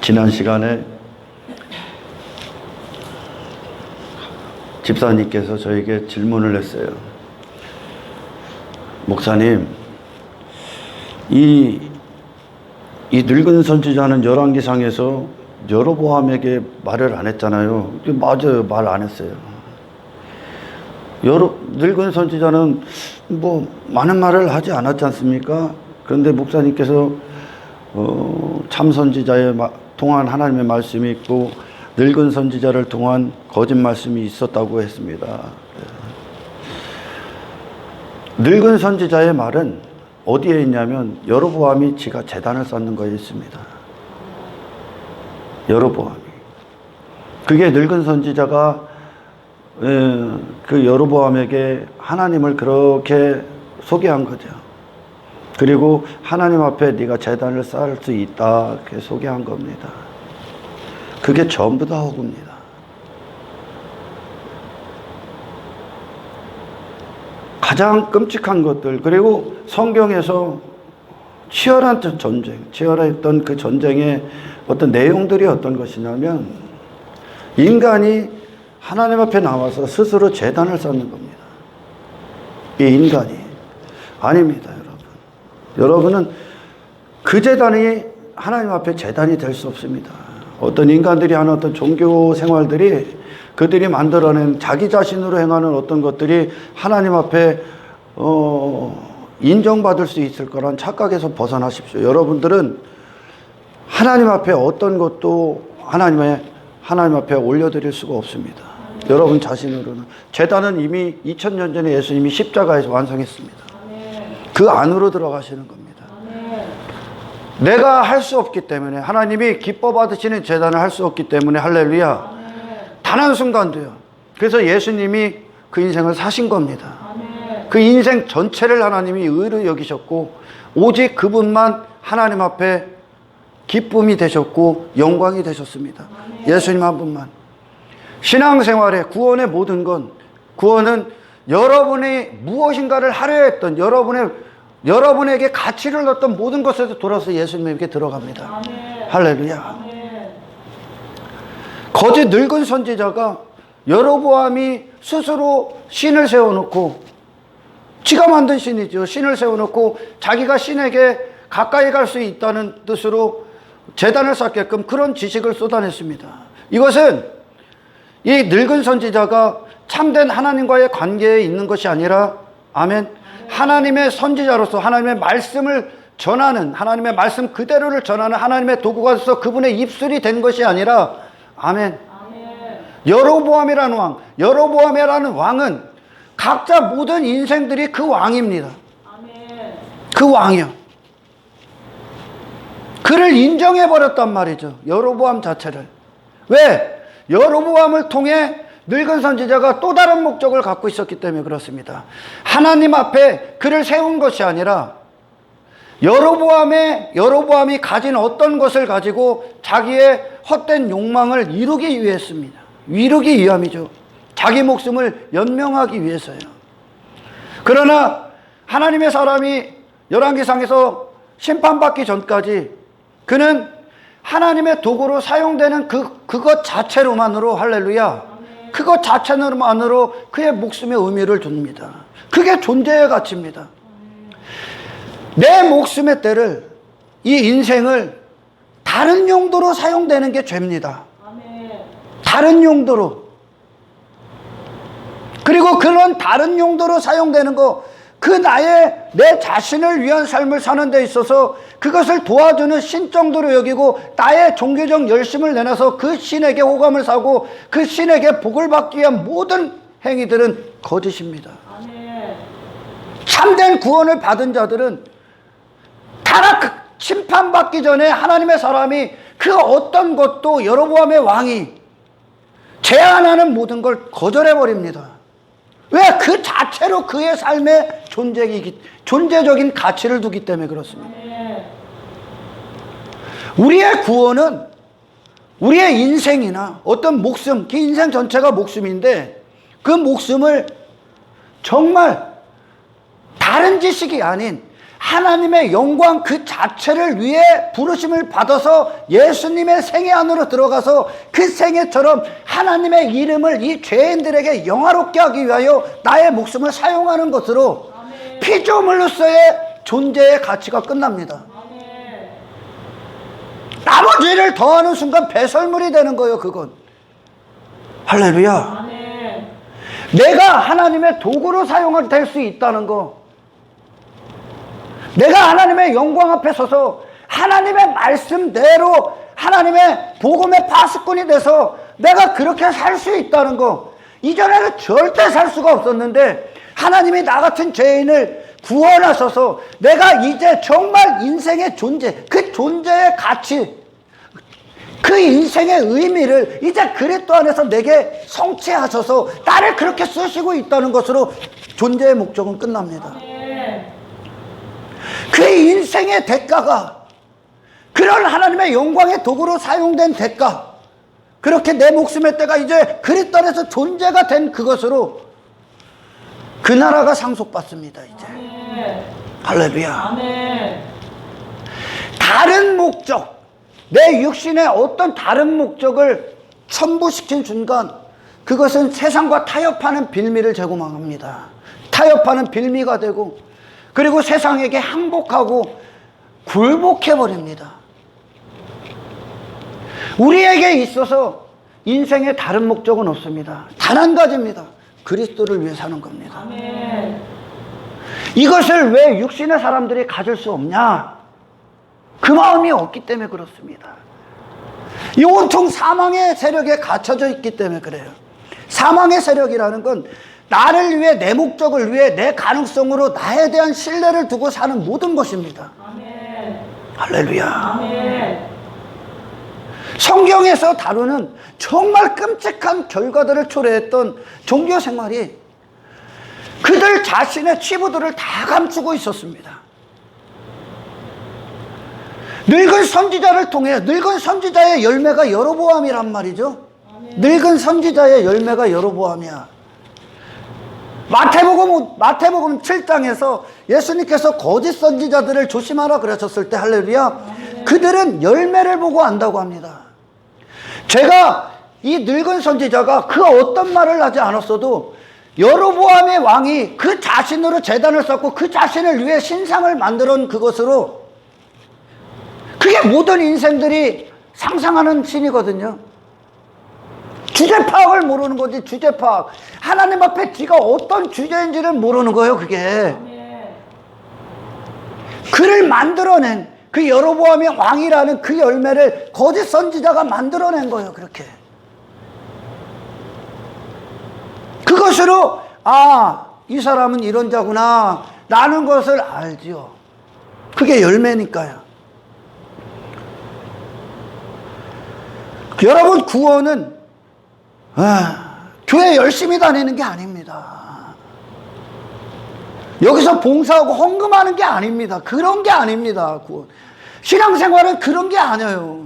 지난 시간에 집사님께서 저에게 질문을 했어요. 목사님, 이 늙은 선지자는 열왕기상에서 여로보암에게 말을 안 했잖아요. 맞아요, 말 안 했어요. 늙은 선지자는 뭐 많은 말을 하지 않았지 않습니까? 그런데 목사님께서 참 선지자에 통한 하나님의 말씀이 있고 늙은 선지자를 통한 거짓 말씀이 있었다고 했습니다. 늙은 선지자의 말은 어디에 있냐면 여로보암이 지가 제단을 쌓는 거에 있습니다. 여로보암이. 그게 늙은 선지자가 그 여로보암에게 하나님을 그렇게 소개한 거죠. 그리고 하나님 앞에 네가 제단을 쌓을 수 있다 그렇게 소개한 겁니다. 그게 전부 다 허구입니다. 가장 끔찍한 것들, 그리고 성경에서 치열한 전쟁, 치열했던 그 전쟁의 어떤 내용들이 어떤 것이냐면 인간이 하나님 앞에 나와서 스스로 제단을 쌓는 겁니다. 이 인간이 아닙니다, 여러분. 여러분은 그 제단이 하나님 앞에 제단이 될 수 없습니다. 어떤 인간들이 하는 어떤 종교 생활들이 그들이 만들어낸 자기 자신으로 행하는 어떤 것들이 하나님 앞에 인정받을 수 있을 거란 착각에서 벗어나십시오. 여러분들은 하나님 앞에 어떤 것도 하나님 앞에 올려드릴 수가 없습니다. 여러분 자신으로는. 제단은 이미 2000년 전에 예수님이 십자가에서 완성했습니다. 그 안으로 들어가시는 겁니다. 내가 할 수 없기 때문에, 하나님이 기뻐 받으시는 제단을 할 수 없기 때문에, 할렐루야, 단 한순간도요. 그래서 예수님이 그 인생을 사신 겁니다. 그 인생 전체를 하나님이 의로 여기셨고 오직 그분만 하나님 앞에 기쁨이 되셨고 영광이 되셨습니다. 예수님 한 분만. 신앙생활의 구원의 모든 건, 구원은 여러분이 무엇인가를 하려 했던, 여러분에게 가치를 얻던 모든 것에서 돌아서 예수님에게 들어갑니다. 할렐루야. 거짓 늙은 선지자가 여로보암이 스스로 신을 세워놓고, 지가 만든 신이죠. 신을 세워놓고 자기가 신에게 가까이 갈 수 있다는 뜻으로 제단을 쌓게끔 그런 지식을 쏟아냈습니다. 이것은 이 늙은 선지자가 참된 하나님과의 관계에 있는 것이 아니라, 아멘, 하나님의 선지자로서 하나님의 말씀을 전하는, 하나님의 말씀 그대로를 전하는 하나님의 도구가 돼서 그분의 입술이 된 것이 아니라, 아멘, 여로보암이라는 왕, 여로보암이라는 왕은 각자 모든 인생들이 그 왕입니다. 그 왕이요. 그를 인정해버렸단 말이죠. 여로보암 자체를. 왜? 여로보암을 통해 늙은 선지자가 또 다른 목적을 갖고 있었기 때문에 그렇습니다. 하나님 앞에 그를 세운 것이 아니라 여로보암이 가진 어떤 것을 가지고 자기의 헛된 욕망을 이루기 위해서입니다. 이루기 위함이죠. 자기 목숨을 연명하기 위해서요. 그러나 하나님의 사람이 열왕기상에서 심판받기 전까지 그는 하나님의 도구로 사용되는 그것 자체로만으로, 할렐루야, 그것 자체로만으로 그의 목숨의 의미를 둡니다. 그게 존재의 가치입니다. 내 목숨의 때를, 이 인생을 다른 용도로 사용되는 게 죄입니다. 다른 용도로. 그리고 그런 다른 용도로 사용되는 거, 내 자신을 위한 삶을 사는 데 있어서 그것을 도와주는 신 정도로 여기고 나의 종교적 열심을 내놔서 그 신에게 호감을 사고 그 신에게 복을 받기 위한 모든 행위들은 거짓입니다. 참된 구원을 받은 자들은 심판받기 전에 하나님의 사람이 그 어떤 것도 여로보암의 왕이 제안하는 모든 걸 거절해버립니다. 왜? 그 자체로 그의 삶에 존재적인 가치를 두기 때문에 그렇습니다. 우리의 구원은 우리의 인생이나 어떤 목숨, 그 인생 전체가 목숨인데 그 목숨을 정말 다른 지식이 아닌 하나님의 영광 그 자체를 위해 부르심을 받아서 예수님의 생애 안으로 들어가서 그 생애처럼 하나님의 이름을 이 죄인들에게 영화롭게 하기 위하여 나의 목숨을 사용하는 것으로 피조물로서의 존재의 가치가 끝납니다. 나머지를 더하는 순간 배설물이 되는 거예요. 그건 할렐루야. 내가 하나님의 도구로 사용될 수 있다는 거, 내가 하나님의 영광 앞에 서서 하나님의 말씀대로 하나님의 복음의 파수꾼이 돼서 내가 그렇게 살 수 있다는 거, 이전에는 절대 살 수가 없었는데 하나님이 나 같은 죄인을 구원하셔서 내가 이제 정말 인생의 존재, 그 존재의 가치, 그 인생의 의미를 이제 그리스도 안에서 내게 성취하셔서 나를 그렇게 쓰시고 있다는 것으로 존재의 목적은 끝납니다. 그 인생의 대가가, 그런 하나님의 영광의 도구로 사용된 대가, 그렇게 내 목숨의 때가 이제 그리스도 안에서 존재가 된 그것으로 그 나라가 상속받습니다. 이제 할렐루야. 다른 목적, 내 육신의 어떤 다른 목적을 첨부시킨 순간 그것은 세상과 타협하는 빌미를 제공합니다. 타협하는 빌미가 되고, 그리고 세상에게 항복하고 굴복해버립니다. 우리에게 있어서 인생의 다른 목적은 없습니다. 단 한 가지입니다. 그리스도를 위해 사는 겁니다. 아멘. 이것을 왜 육신의 사람들이 가질 수 없냐? 그 마음이 없기 때문에 그렇습니다. 이 온통 사망의 세력에 갇혀져 있기 때문에 그래요. 사망의 세력이라는 건 나를 위해, 내 목적을 위해, 내 가능성으로 나에 대한 신뢰를 두고 사는 모든 것입니다. 아멘. 할렐루야. 아멘. 성경에서 다루는 정말 끔찍한 결과들을 초래했던 종교 생활이 그들 자신의 치부들을 다 감추고 있었습니다. 늙은 선지자를 통해, 늙은 선지자의 열매가 여로보암이란 말이죠. 늙은 선지자의 열매가 여로보암이야. 마태복음 7장에서 예수님께서 거짓 선지자들을 조심하라 그러셨을 때, 할렐루야, 그들은 열매를 보고 안다고 합니다. 제가 이 늙은 선지자가 그 어떤 말을 하지 않았어도 여로보암의 왕이 그 자신으로 제단을 쌓고 그 자신을 위해 신상을 만들어 놓은 그것으로, 그게 모든 인생들이 상상하는 신이거든요. 주제 파악을 모르는 거지. 주제 파악. 하나님 앞에 지가 어떤 주제인지를 모르는 거예요. 그게 그를 만들어낸, 그 여로보암의 왕이라는 그 열매를 거짓 선지자가 만들어낸 거예요. 그렇게 그것으로 이 사람은 이런 자구나 라는 것을 알지요. 그게 열매니까요. 여러분, 구원은 교회 열심히 다니는 게 아닙니다. 여기서 봉사하고 헌금하는 게 아닙니다. 그런 게 아닙니다. 구원. 신앙생활은 그런 게 아니에요.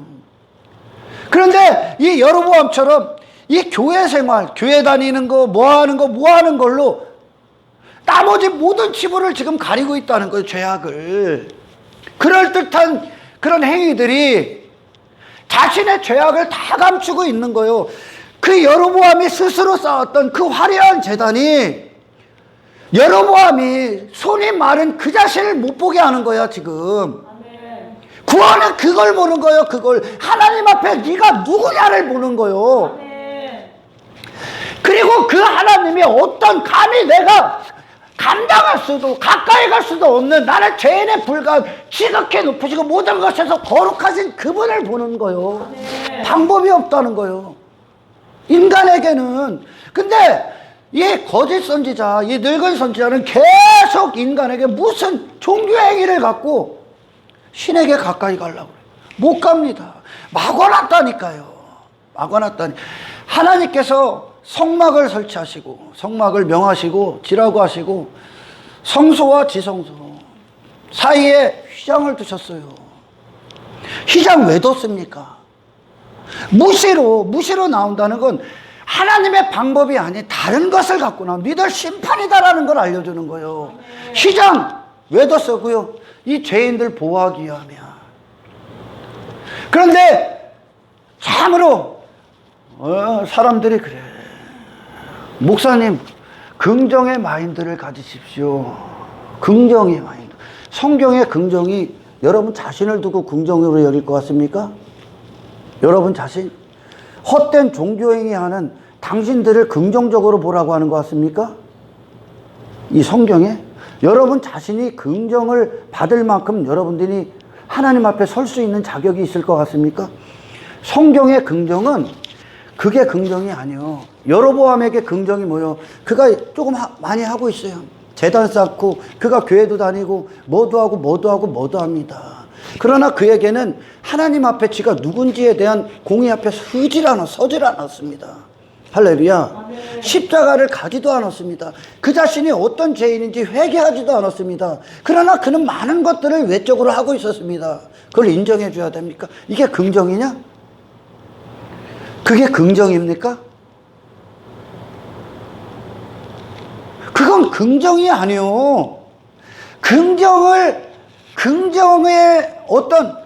그런데 이 여로보암처럼 이 교회 생활, 교회 다니는 거, 뭐 하는 걸로 나머지 모든 치부를 지금 가리고 있다는 거예요. 죄악을. 그럴듯한 그런 행위들이 자신의 죄악을 다 감추고 있는 거예요. 그 여로보암이 스스로 쌓았던 그 화려한 제단이, 여로보암이 손이 마른 그 자신을 못 보게 하는 거야 지금. 구원은 그걸 보는 거예요. 그걸 하나님 앞에 네가 누구냐를 보는 거예요. 그리고 그 하나님이 어떤, 감히 내가 감당할 수도 가까이 갈 수도 없는 나는 죄인에 불과한 지극히 높으시고 모든 것에서 거룩하신 그분을 보는 거예요. 방법이 없다는 거예요, 인간에게는. 근데 이 거짓 선지자, 이 늙은 선지자는 계속 인간에게 무슨 종교 행위를 갖고 신에게 가까이 가려고 그래요. 못 갑니다. 막아놨다니까요. 막아놨다니. 하나님께서 성막을 설치하시고, 성막을 명하시고 지라고 하시고, 성소와 지성소 사이에 휘장을 두셨어요. 휘장 왜 뒀습니까? 무시로 나온다는 건 하나님의 방법이 아닌 다른 것을 갖고 나온, 니들 심판이다라는 걸 알려주는 거예요. 휘장 왜 뒀어요? 이 죄인들 보호하기 위함이야. 그런데 참으로 사람들이 그래. 목사님, 긍정의 마인드를 가지십시오. 긍정의 마인드. 성경의 긍정이 여러분 자신을 두고 긍정으로 여길 것 같습니까? 여러분 자신? 헛된 종교행위 하는 당신들을 긍정적으로 보라고 하는 것 같습니까? 이 성경에 여러분 자신이 긍정을 받을 만큼 여러분들이 하나님 앞에 설 수 있는 자격이 있을 것 같습니까? 성경의 긍정은 그게 긍정이 아니요. 여로보암에게 긍정이 뭐요? 그가 조금 많이 하고 있어요. 제단 쌓고 그가 교회도 다니고 뭐도 하고 뭐도 하고 뭐도 합니다. 그러나 그에게는 하나님 앞에 지가 누군지에 대한 공의 앞에 서질 않았습니다. 할렐루야. 십자가를 가지도 않았습니다. 그 자신이 어떤 죄인인지 회개하지도 않았습니다. 그러나 그는 많은 것들을 외적으로 하고 있었습니다. 그걸 인정해 줘야 됩니까? 이게 긍정이냐? 그게 긍정입니까? 그건 긍정이 아니요. 긍정의 어떤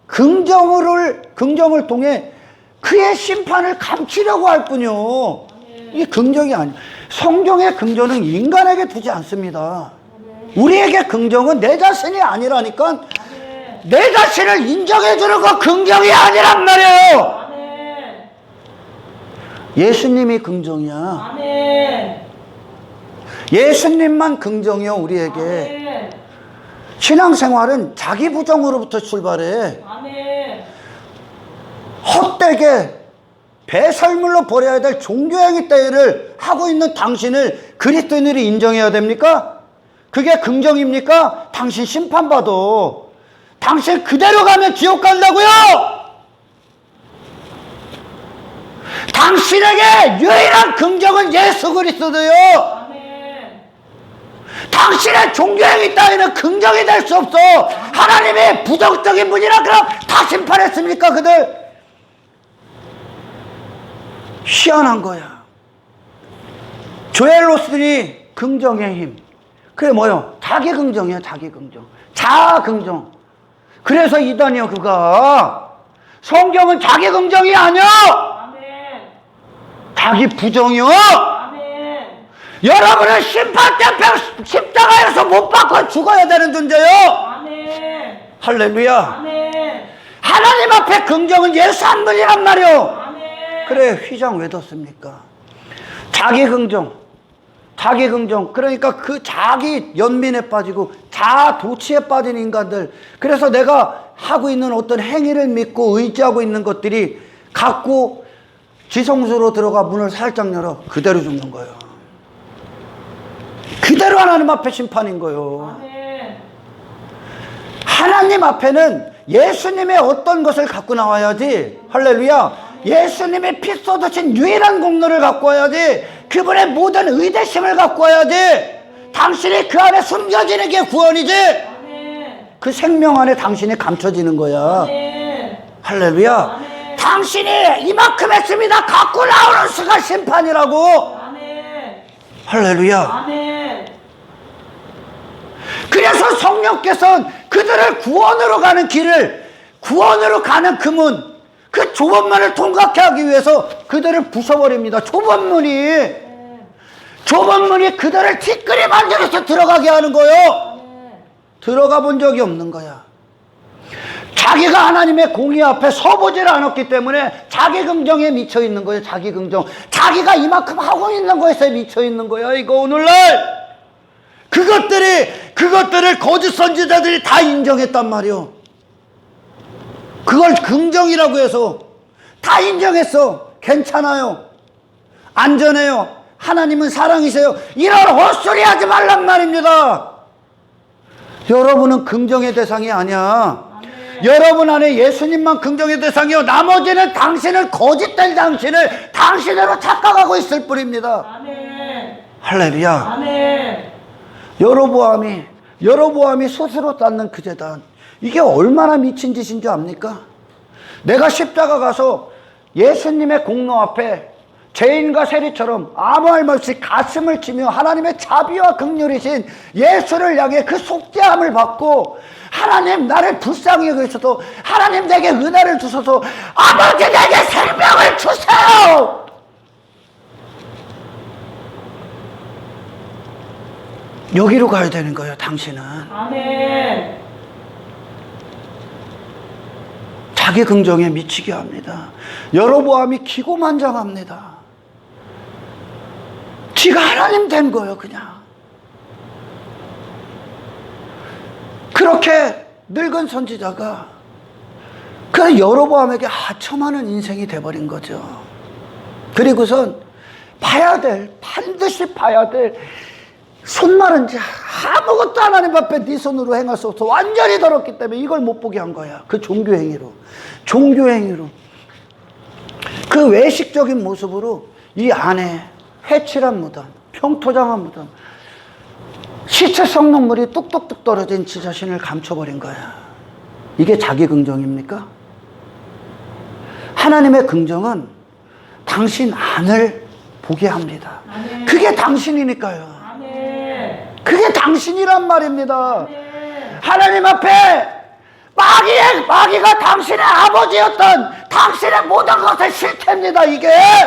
긍정을 통해 그의 심판을 감추려고 할 뿐이요. 이게 긍정이 아니에요. 성경의 긍정은 인간에게 두지 않습니다. 우리에게 긍정은 내 자신이 아니라니까. 내 자신을 인정해 주는 거 긍정이 아니란 말이에요. 예수님이 긍정이야. 예수님만 긍정이요, 우리에게. 신앙생활은 자기 부정으로부터 출발해. 헛되게 배설물로 버려야 될 종교행위 따위를 하고 있는 당신을 그리스도인들이 인정해야 됩니까? 그게 긍정입니까? 당신 심판받아. 당신 그대로 가면 지옥 간다고요. 당신에게 유일한 긍정은 예수 그리스도요. 당신의 종교행위 따위는 긍정이 될 수 없어. 하나님이 부정적인 분이라 그럼 다 심판했습니까? 그들 희한한 거야. 조엘 로스틴이 긍정의 힘. 그게 뭐요? 자기 긍정이야. 자기 긍정. 자아 긍정. 그래서 이단이요, 그가. 성경은 자기 긍정이 아니야. 자기 부정이요. 여러분은 심판 때 십자가에서 못 박고 죽어야 되는 존재요. 할렐루야. 하나님 앞에 긍정은 예수 한 분이란 말이요. 그래, 휘장 왜 뒀습니까? 자기 긍정. 그러니까 그 자기 연민에 빠지고 자아 도취에 빠진 인간들. 그래서 내가 하고 있는 어떤 행위를 믿고 의지하고 있는 것들이 갖고 지성소로 들어가 문을 살짝 열어 그대로 죽는 거예요. 그대로 하나님 앞에 심판인 거예요. 하나님 앞에는 예수님의 어떤 것을 갖고 나와야지. 할렐루야. 예수님이 피 쏟으신 유일한 공로를 갖고 와야지. 그분의 모든 의대심을 갖고 와야지. 당신이 그 안에 숨겨지는 게 구원이지. 그 생명 안에 당신이 감춰지는 거야. 할렐루야. 당신이 이만큼 했습니다. 갖고 나오는 수가 심판이라고. 할렐루야. 그래서 성령께서는 그들을 구원으로 가는 길을, 구원으로 가는 그 문, 그 좁은 문을 통과하게 하기 위해서 그들을 부숴버립니다. 좁은 문이 그들을 티끌이 만들어서 들어가게 하는 거예요. 들어가 본 적이 없는 거야. 자기가 하나님의 공의 앞에 서보질 않았기 때문에 자기 긍정에 미쳐 있는 거예요. 자기 긍정. 자기가 이만큼 하고 있는 거에서 미쳐 있는 거야. 이거 오늘날 그것들을 거짓 선지자들이 다 인정했단 말이요. 그걸 긍정이라고 해서 다 인정했어. 괜찮아요. 안전해요. 하나님은 사랑이세요. 이런 헛소리 하지 말란 말입니다. 여러분은 긍정의 대상이 아니야. 여러분 안에 예수님만 긍정의 대상이요. 나머지는 당신을 거짓된 당신으로 착각하고 있을 뿐입니다. 할렐루야. 여로보암이 스스로 쌓는 그 제단, 이게 얼마나 미친 짓인 줄 압니까? 내가 십자가 가서 예수님의 공로 앞에 죄인과 세리처럼 아무 할 없이 가슴을 치며 하나님의 자비와 긍휼이신 예수를 향해 그 속죄함을 받고, 하나님 나를 불쌍히 여기셔서 하나님 내게 은혜를 주셔서 아버지 내게 생명을 주세요. 여기로 가야 되는 거예요. 당신은 아멘. 자기 긍정에 미치게 합니다. 여로보암이 기고만장합니다. 지가 하나님 된 거예요. 그냥 그렇게 늙은 선지자가 그 여로보암에게 하찮은 인생이 돼버린 거죠. 그리고선 반드시 봐야 될 손마른 자, 아무것도 하나님 앞에 네 손으로 행할 수 없어. 완전히 더럽기 때문에 이걸 못 보게 한 거야. 그 종교행위로. 그 외식적인 모습으로 이 안에 회칠한 무덤, 평토장한 무덤, 시체 썩는물이 뚝뚝뚝 떨어진 지 자신을 감춰버린 거야. 이게 자기 긍정입니까? 하나님의 긍정은 당신 안을 보게 합니다. 아멘. 그게 당신이니까요. 아멘. 그게 당신이란 말입니다. 아멘. 하나님 앞에 마귀가 당신의 아버지였던 당신의 모든 것을 싫답니다. 아멘.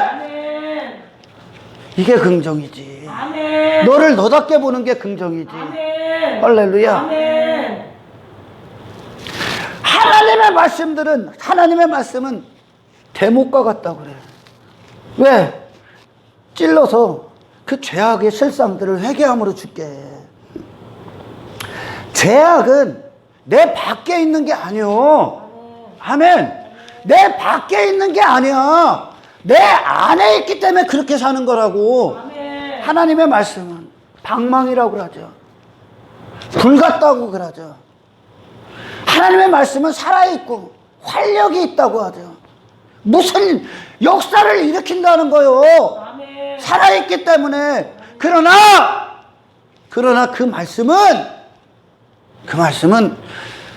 이게 긍정이지. 아멘. 너를 너답게 보는 게 긍정이지. 아멘. 할렐루야. 아멘. 하나님의 말씀은 대목과 같다고 그래요. 왜? 찔러서 그 죄악의 실상들을 회개함으로 줄게. 죄악은 내 밖에 있는 게 아니요. 아멘. 내 밖에 있는 게 아니야. 내 안에 있기 때문에 그렇게 사는 거라고. 아멘. 하나님의 말씀은 방망이라고 그러죠. 불 같다고 그러죠. 하나님의 말씀은 살아있고 활력이 있다고 하죠. 무슨 역사를 일으킨다는 거요. 아멘. 살아있기 때문에. 그러나 그 말씀은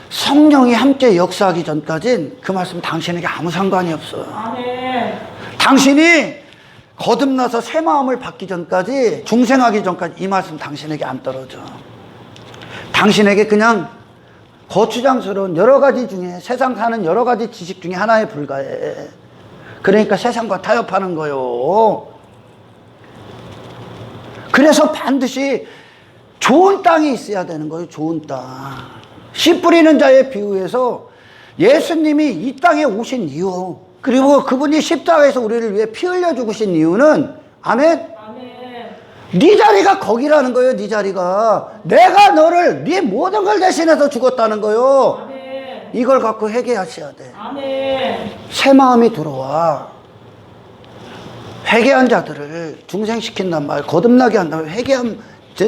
성령이 함께 역사하기 전까진 그 말씀은 당신에게 아무 상관이 없어요. 아멘. 당신이 거듭나서 새 마음을 받기 전까지, 중생하기 전까지 이 말씀 당신에게 안 떨어져. 당신에게 그냥 거추장스러운 여러 가지 중에, 세상 사는 여러 가지 지식 중에 하나에 불과해. 그러니까 세상과 타협하는 거요. 그래서 반드시 좋은 땅이 있어야 되는 거예요. 좋은 땅. 씨 뿌리는 자의 비유에서 예수님이 이 땅에 오신 이유, 그리고 그분이 십자가에서 우리를 위해 피 흘려 죽으신 이유는, 아멘? 아멘. 네 자리가 거기라는 거예요. 네 자리가. 내가 너를, 네 모든 걸 대신해서 죽었다는 거예요. 아멘. 이걸 갖고 회개하셔야 돼. 아멘. 새 마음이 들어와. 회개한 자들을 중생시킨단 말, 거듭나게 한다면 회개한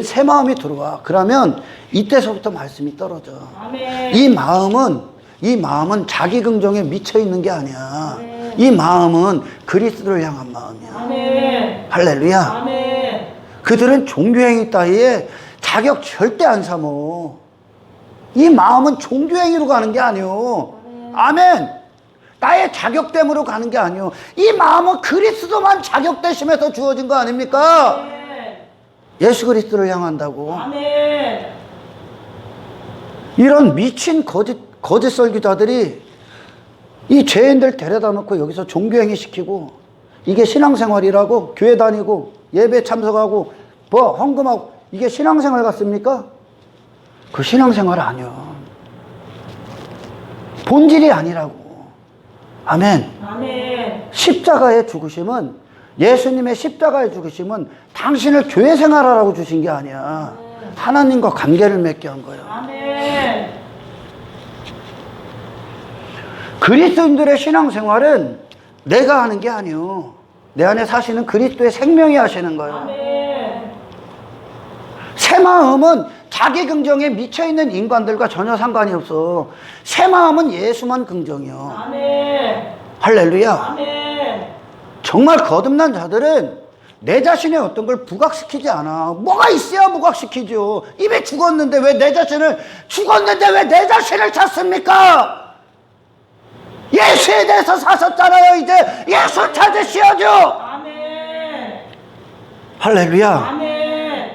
새 마음이 들어와. 그러면 이때서부터 말씀이 떨어져. 아멘. 이 마음은 자기 긍정에 미쳐 있는 게 아니야. 이 마음은 그리스도를 향한 마음이야. 아멘. 할렐루야. 아멘. 그들은 종교행위 따위에 자격 절대 안 삼어. 이 마음은 종교행위로 가는 게 아니요. 아멘. 나의 자격됨으로 가는 게 아니요. 이 마음은 그리스도만 자격되심에서 주어진 거 아닙니까? 아멘. 예수 그리스도를 향한다고. 아멘. 이런 미친 거짓 설교자들이 이 죄인들 데려다 놓고 여기서 종교행위 시키고, 이게 신앙생활이라고 교회 다니고 예배 참석하고 뭐 헌금하고, 이게 신앙생활 같습니까? 그 신앙생활 아니요. 본질이 아니라고. 아멘. 아멘. 십자가의 죽으심은, 예수님의 십자가의 죽으심은 당신을 교회 생활하라고 주신 게 아니야. 하나님과 관계를 맺게 한 거예요. 아멘. 그리스도인들의 신앙생활은 내가 하는 게 아니요. 내 안에 사시는 그리스도의 생명이 하시는 거예요. 아멘. 새 마음은 자기 긍정에 미쳐있는 인간들과 전혀 상관이 없어. 새 마음은 예수만 긍정이요. 아멘. 할렐루야. 아멘. 정말 거듭난 자들은 내 자신의 어떤 걸 부각시키지 않아. 뭐가 있어야 부각시키죠. 이미 죽었는데 왜 내 자신을 찾습니까? 예수에 대해서 사셨잖아요. 이제 예수 찾으시오죠. 아멘. 할렐루야. 아멘.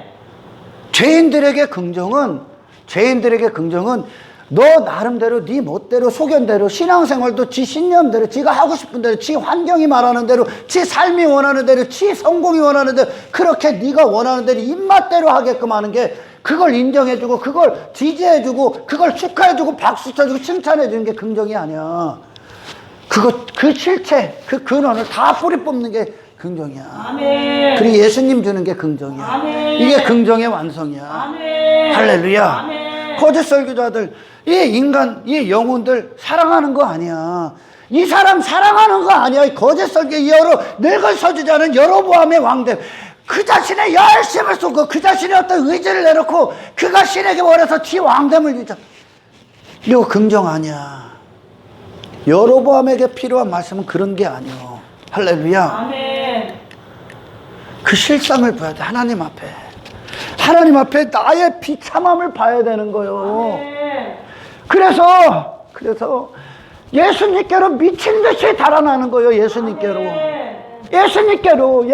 죄인들에게 긍정은 너 나름대로 네 멋대로 소견대로 신앙생활도 지 신념대로 지가 하고 싶은 대로 지 환경이 말하는 대로 지 삶이 원하는 대로 지 성공이 원하는 대로 그렇게 네가 원하는 대로 입맛대로 하게끔 하는 게 그걸 인정해주고 그걸 지지해주고 그걸 축하해주고 박수 쳐주고 칭찬해주는 게 긍정이 아니야. 그 실체 그 근원을 다 뿌리 뽑는 게 긍정이야. 아멘. 그리고 예수님 주는 게 긍정이야. 아멘. 이게 긍정의 완성이야. 아멘. 할렐루야. 아멘. 거짓 설교자들, 이 인간, 이 영혼들 사랑하는 거 아니야. 이 사람 사랑하는 거 아니야. 이 거짓 설교, 늙은 서주자는 여로보암의 왕됨. 그 자신의 열심을 쏟고 그 자신의 어떤 의지를 내놓고 그가 신에게 원해서 지 왕됨을 유지하. 이거 긍정 아니야. 여로보암에게 필요한 말씀은 그런 게 아니요. 할렐루야. 아멘. 그 실상을 봐야 돼. 하나님 앞에. 하나님 앞에 나의 비참함을 봐야 되는 거예요. 아멘. 그래서 예수님께로 미친 듯이 달아나는 거예요. 예수님께로. 예수님께로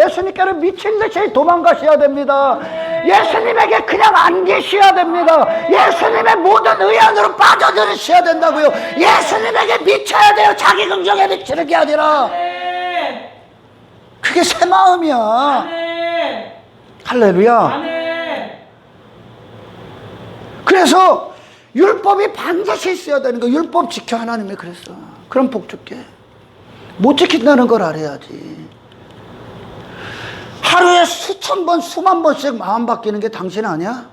미친 듯이 도망가셔야 됩니다. 예수님에게 그냥 안 계셔야 됩니다. 예수님의 모든 의안으로 빠져들으셔야 된다고요. 예수님에게 미쳐야 돼요. 자기 긍정에 미치는 게 아니라. 그게 새 마음이야. 아멘. 할렐루야. 아멘. 그래서 율법이 반드시 있어야 되는 거. 율법 지켜. 하나님이 그랬어. 그럼 복 줄게. 못 지킨다는 걸 알아야지. 하루에 수천 번 수만 번씩 마음 바뀌는 게 당신 아니야?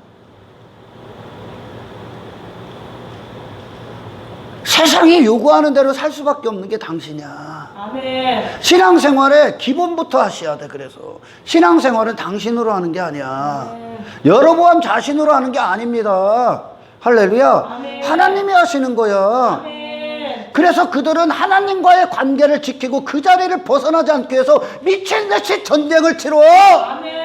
세상이 요구하는 대로 살 수밖에 없는 게 당신이야. 아멘. 신앙생활의 기본부터 하셔야 돼. 그래서 신앙생활은 당신으로 하는 게 아니야. 여로보암 자신으로 하는 게 아닙니다. 할렐루야. 아멘. 하나님이 하시는 거야. 아멘. 그래서 그들은 하나님과의 관계를 지키고 그 자리를 벗어나지 않기 위해서 미친듯이 전쟁을 치러 아멘.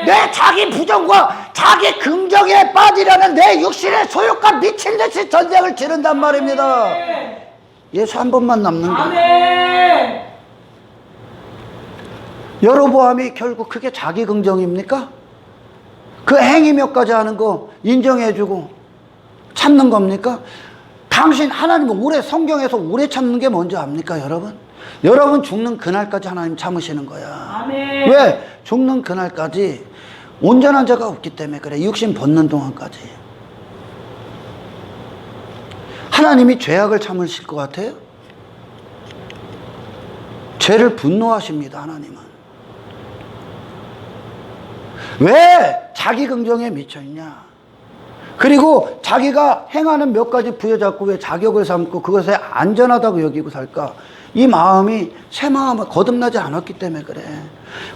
내 자기 부정과 자기 긍정에 빠지려는 내 육신의 소욕과 미친듯이 전쟁을 치른단 말입니다. 예수 한 번만 남는 거야. 아멘. 여로보암이 결국 그게 자기 긍정입니까? 그 행위 몇 가지 하는 거 인정해주고 참는 겁니까? 당신 하나님은 오래 성경에서 오래 참는 게 뭔지 압니까 여러분? 여러분 죽는 그날까지 하나님 참으시는 거야. 아멘. 왜? 죽는 그날까지 온전한 자가 없기 때문에 그래. 육신 벗는 동안까지. 하나님이 죄악을 참으실 것 같아요? 죄를 분노하십니다. 하나님은. 왜 자기 긍정에 미쳐있냐? 그리고 자기가 행하는 몇 가지 부여잡고 왜 자격을 삼고 그것에 안전하다고 여기고 살까? 이 마음이 새 마음을 거듭나지 않았기 때문에 그래.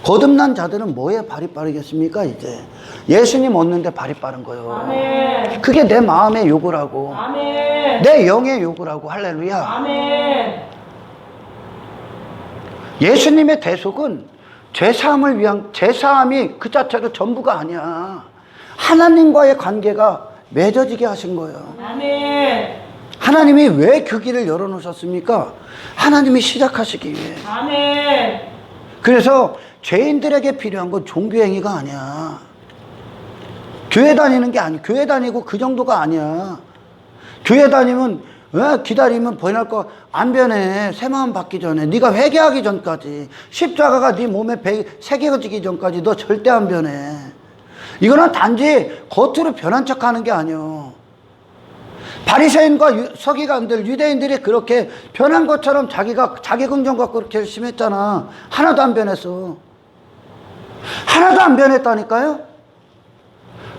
거듭난 자들은 뭐에 발이 빠르겠습니까? 이제 예수님 얻는데 발이 빠른 거예요. 아멘. 그게 내 마음의 요구라고. 아멘. 내 영의 요구라고. 할렐루야. 아멘. 예수님의 대속은 죄사함을 위한, 죄사함이 그 자체로 전부가 아니야. 하나님과의 관계가 맺어지게 하신 거예요. 아멘. 하나님이 왜 그 길을 열어놓으셨습니까? 하나님이 시작하시기 위해. 아멘. 그래서 죄인들에게 필요한 건 종교행위가 아니야. 교회 다니는 게 아니야. 교회 다니고 그 정도가 아니야. 교회 다니면 기다리면 변할 거 안 변해. 새 마음 받기 전에. 네가 회개하기 전까지. 십자가가 네 몸에 새겨지기 전까지 너 절대 안 변해. 이거는 단지 겉으로 변한 척하는 게 아니요. 바리새인과 서기관들, 유대인들이 그렇게 변한 것처럼 자기 긍정 갖고 그렇게 열심히 했잖아. 하나도 안 변했어. 하나도 안 변했다니까요.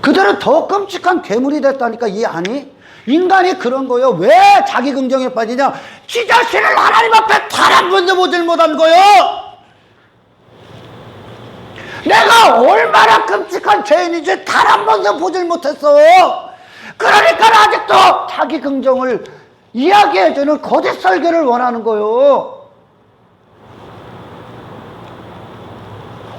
그들은 더 끔찍한 괴물이 됐다니까. 이해 아니? 인간이 그런 거요. 왜 자기 긍정에 빠지냐? 지 자신을 하나님 앞에 단 한 번도 보질 못한 거요. 내가 얼마나 끔찍한 죄인인지 단 한 번도 보질 못했어. 그러니까 아직도 자기 긍정을 이야기해주는 거짓 설교를 원하는 거요.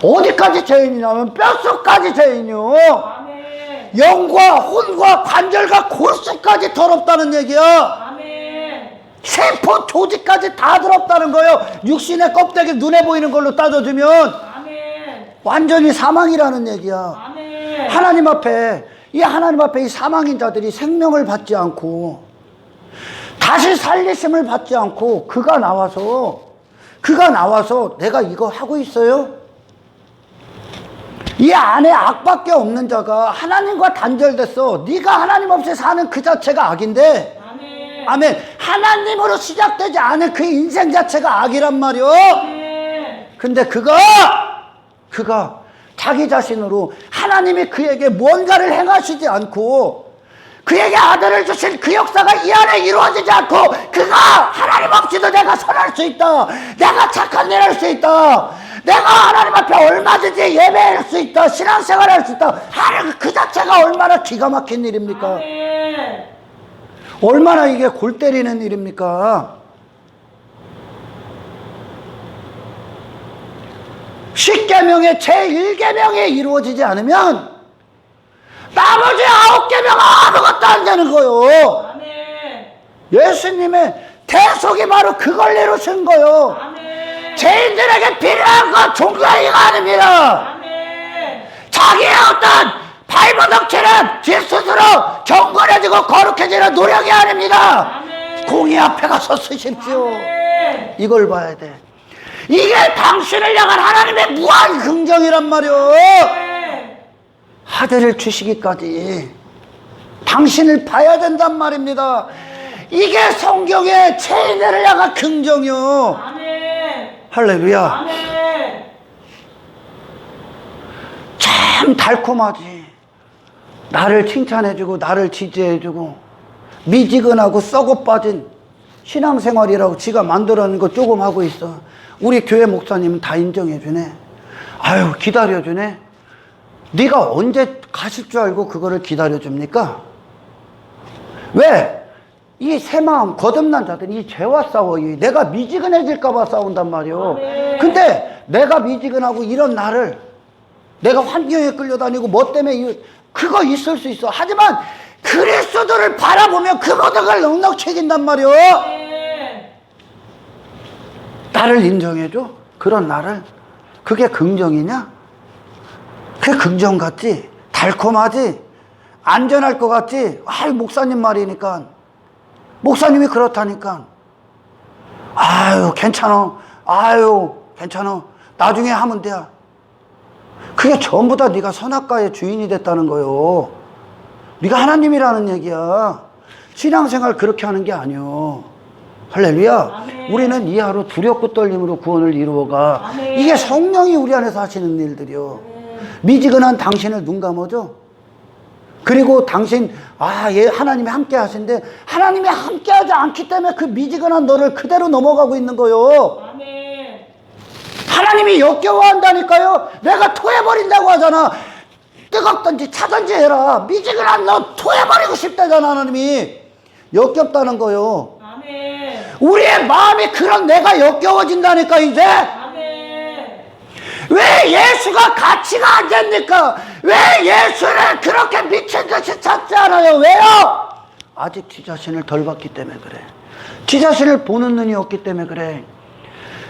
어디까지 죄인이냐면 뼛속까지 죄인이요. 아멘. 영과 혼과 관절과 골수까지 더럽다는 얘기야. 아멘. 세포 조직까지 다 더럽다는 거예요. 육신의 껍데기 눈에 보이는 걸로 따져주면. 아멘. 완전히 사망이라는 얘기야. 아멘. 하나님 앞에 이 사망인 자들이 생명을 받지 않고 다시 살리심을 받지 않고 그가 나와서 내가 이거 하고 있어요? 이 안에 악밖에 없는 자가 하나님과 단절됐어. 네가 하나님 없이 사는 그 자체가 악인데, 아멘. 아멘. 하나님으로 시작되지 않은 그 인생 자체가 악이란 말이요. 아멘. 근데 그가 자기 자신으로 하나님이 그에게 뭔가를 행하시지 않고 그에게 아들을 주신 그 역사가 이 안에 이루어지지 않고 그가 하나님 없이도 내가 선할 수 있다, 내가 착한 일 할 수 있다, 내가 하나님 앞에 얼마든지 예배할 수 있다, 신앙생활 할 수 있다 하는 그 자체가 얼마나 기가 막힌 일입니까? 아멘. 얼마나 이게 골 때리는 일입니까? 십계명의 제1계명이 이루어지지 않으면 나머지 9계명은 아무것도 안 되는 거요. 아멘. 예수님의 대속이 바로 그걸 이루신 거요. 아멘. 죄인들에게 필요한 건 종교행위가 아닙니다. 아멘. 자기의 어떤 발버둥치는 지 스스로 경건해지고 거룩해지는 노력이 아닙니다. 아멘. 공의 앞에 가서 쓰십시오. 아멘. 이걸 봐야 돼. 이게 당신을 향한 하나님의 무한 긍정이란 말이오. 아멘. 아들을 주시기까지 당신을 봐야 된단 말입니다. 이게 성경의 죄인들을 향한 긍정이요. 아멘. 할렐루야. 아멘. 참 달콤하지. 나를 칭찬해주고 나를 지지해주고 미지근하고 썩어 빠진 신앙생활이라고 지가 만들어낸 거 조금 하고 있어. 우리 교회 목사님은 다 인정해주네. 아유, 기다려주네. 네가 언제 가실 줄 알고 그거를 기다려줍니까? 왜? 이 새 마음 거듭난 자들이 이 죄와 싸워. 내가 미지근해질까 봐 싸운단 말이오. 아멘. 근데 내가 미지근하고 이런 나를 내가 환경에 끌려다니고 뭐 때문에 그거 있을 수 있어. 하지만 그리스도를 바라보면 그 모든 걸 넉넉 책임단 말이오. 아멘. 나를 인정해줘? 그런 나를? 그게 긍정이냐? 그게 긍정 같지? 달콤하지? 안전할 것 같지? 아유, 목사님 말이니까. 목사님이 그렇다니까. 아유, 괜찮아. 아유, 괜찮아. 나중에 하면 돼. 그게 전부 다 네가 선악과의 주인이 됐다는 거요. 네가 하나님이라는 얘기야. 신앙생활 그렇게 하는 게 아니요. 할렐루야. 아멘. 우리는 이 하루 두렵고 떨림으로 구원을 이루어가. 아멘. 이게 성령이 우리 안에서 하시는 일들이요. 미지근한 당신을 눈 감아줘. 그리고 당신, 얘 하나님이 함께 하신데 하나님이 함께 하지 않기 때문에 그 미지근한 너를 그대로 넘어가고 있는 거요. 아멘. 하나님이 역겨워한다니까요. 내가 토해버린다고 하잖아. 뜨겁든지 차든지 해라. 미지근한 너 토해버리고 싶다잖아. 하나님이 역겹다는 거요. 아멘. 우리의 마음이 그런 내가 역겨워진다니까 이제. 아멘. 왜 예수가 가치가 안 됩니까? 왜 예수를 그렇게 미친 듯이 찾지 않아요? 왜요? 아직 지 자신을 덜 봤기 때문에 그래. 지 자신을 보는 눈이 없기 때문에 그래.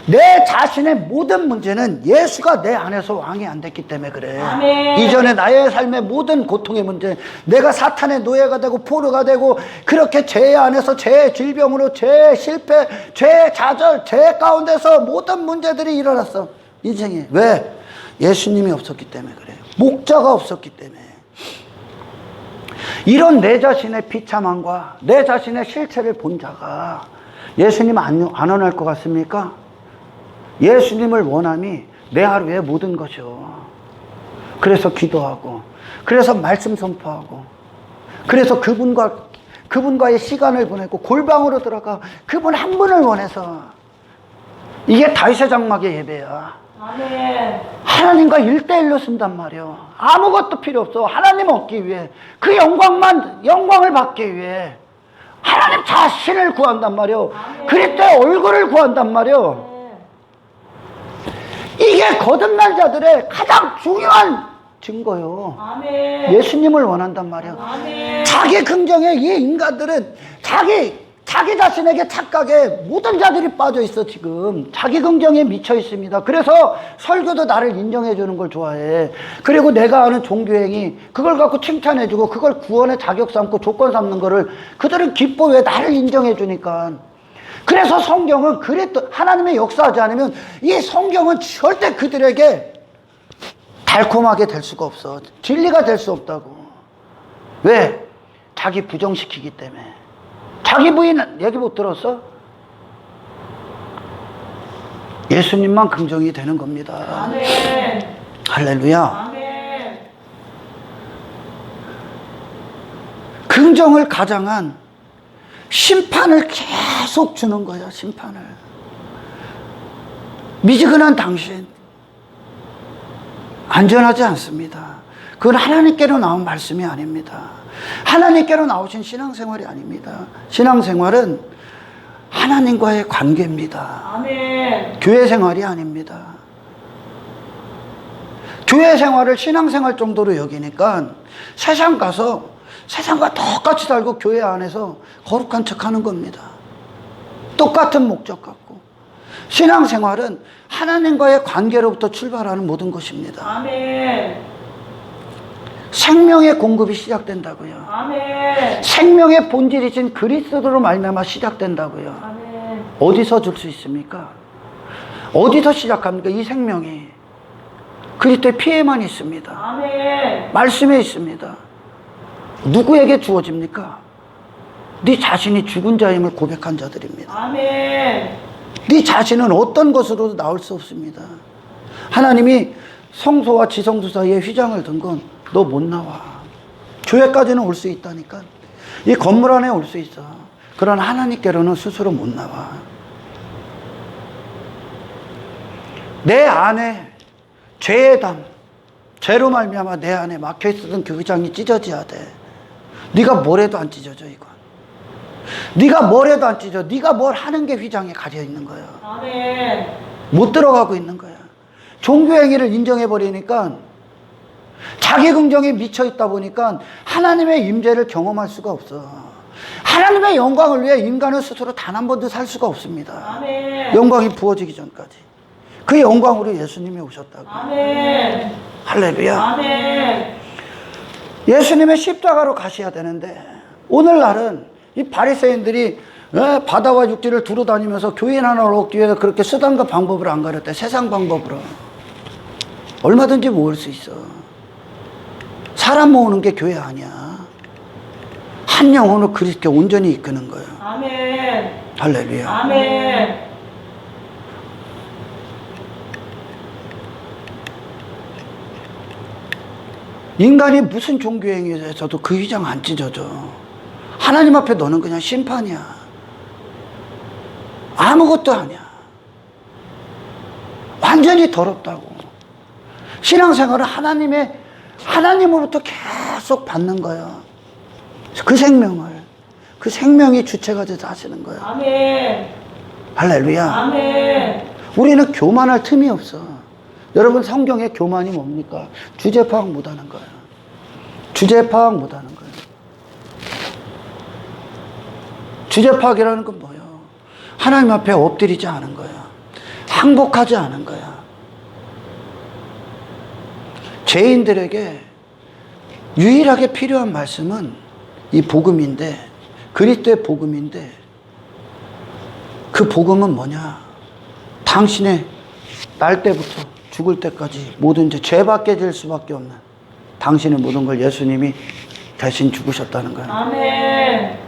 내 자신의 모든 문제는 예수가 내 안에서 왕이 안 됐기 때문에 그래. 아멘. 이전에 나의 삶의 모든 고통의 문제, 내가 사탄의 노예가 되고 포로가 되고 그렇게 죄 안에서 죄 질병으로 죄 실패, 죄 좌절, 죄 가운데서 모든 문제들이 일어났어. 인생에. 왜? 예수님이 없었기 때문에 그래요. 목자가 없었기 때문에. 이런 내 자신의 비참함과 내 자신의 실체를 본 자가 예수님 안 원할 것 같습니까? 예수님을 원함이 내 하루의 모든 것이요. 그래서 기도하고, 그래서 말씀 선포하고, 그래서 그분과의 시간을 보내고 골방으로 들어가 그분 한 분을 원해서. 이게 다윗의 장막의 예배야. 아멘. 하나님과 1대1로 쓴단 말이야. 아무것도 필요 없어. 하나님 얻기 위해, 그 영광을 받기 위해 하나님 자신을 구한단 말이야. 그리스도의 얼굴을 구한단 말이야. 이게 거듭난 자들의 가장 중요한 증거요. 아멘. 예수님을 원한단 말이야. 아멘. 자기 긍정에 이 인간들은 자기 자기 자신에게 착각에 모든 자들이 빠져 있어. 지금 자기 긍정에 미쳐 있습니다. 그래서 설교도 나를 인정해 주는 걸 좋아해. 그리고 내가 아는 종교행위 그걸 갖고 칭찬해 주고 그걸 구원의 자격 삼고 조건 삼는 거를 그들은 기뻐. 왜? 나를 인정해 주니까. 그래서 성경은 그랬던 하나님의 역사하지 않으면 이 성경은 절대 그들에게 달콤하게 될 수가 없어. 진리가 될 수 없다고. 왜? 자기 부정시키기 때문에. 자기 부인 얘기 못 들었어? 예수님만 긍정이 되는 겁니다. 아멘. 할렐루야. 아멘. 긍정을 가장한 심판을 계속 주는 거야. 심판을. 미지근한 당신 안전하지 않습니다. 그건 하나님께로 나온 말씀이 아닙니다. 하나님께로 나오신 신앙생활이 아닙니다. 신앙생활은 하나님과의 관계입니다. 아멘. 교회 생활이 아닙니다. 교회 생활을 신앙생활 정도로 여기니까 세상 가서 세상과 똑같이 살고 교회 안에서 거룩한 척 하는 겁니다. 똑같은 목적 갖고. 신앙생활은 하나님과의 관계로부터 출발하는 모든 것입니다. 아멘. 생명의 공급이 시작된다고요. 아멘. 생명의 본질이신 그리스도로 말미암아 시작된다고요. 아멘. 어디서 줄 수 있습니까? 어디서 시작합니까? 이 생명이 그리스도의 피에만 있습니다. 아멘. 말씀에 있습니다. 누구에게 주어집니까? 네 자신이 죽은 자임을 고백한 자들입니다. 아멘. 네 자신은 어떤 것으로도 나올 수 없습니다. 하나님이 성소와 지성소 사이에 휘장을 든 건 너 못 나와. 교회까지는 올 수 있다니까. 이 건물 안에 올 수 있어. 그러나 하나님께로는 스스로 못 나와. 내 안에 죄의 담, 죄로 말미암아 내 안에 막혀있었던 그 휘장이 찢어져야 돼. 네가 뭘 해도 안 찢어져. 이건 네가 뭘 해도 안 찢어. 네가 뭘 하는 게 휘장에 가려 있는 거야. 아멘. 못 들어가고 있는 거야. 종교행위를 인정해버리니까 자기 긍정에 미쳐 있다 보니까 하나님의 임재를 경험할 수가 없어. 하나님의 영광을 위해 인간은 스스로 단 한 번도 살 수가 없습니다. 아멘. 영광이 부어지기 전까지. 그 영광으로 예수님이 오셨다고. 아멘. 할렐루야. 아멘. 예수님의 십자가로 가셔야 되는데 오늘날은 이 바리새인들이 바다와 육지를 두루 다니면서 교인 하나를 얻기 위해서 그렇게 수단과 방법을 안 가렸대. 세상 방법으로 얼마든지 모을 수 있어. 사람 모으는 게 교회 아니야. 한 영혼을 그리스도께 온전히 이끄는 거예요. 아멘. 할렐루야. 아멘. 인간이 무슨 종교행위에서도 그 휘장 안 찢어져. 하나님 앞에 너는 그냥 심판이야. 아무것도 아니야. 완전히 더럽다고. 신앙생활은 하나님으로부터 계속 받는 거예요. 그 생명을. 그 생명이 주체가 돼서 하시는 거예요. 아멘. 할렐루야. 아멘. 우리는 교만할 틈이 없어. 여러분 성경의 교만이 뭡니까? 주제 파악 못하는 거예요. 주제 파악 못하는 거예요. 주제 파악이라는 건 뭐예요? 하나님 앞에 엎드리지 않은 거야. 항복하지 않은 거야. 죄인들에게 유일하게 필요한 말씀은 이 복음인데, 그리스도의 복음인데, 그 복음은 뭐냐? 당신의 날 때부터 죽을 때까지 모든 죄밖에 질 수밖에 없는 당신의 모든 걸 예수님이 대신 죽으셨다는 거예요. 아멘.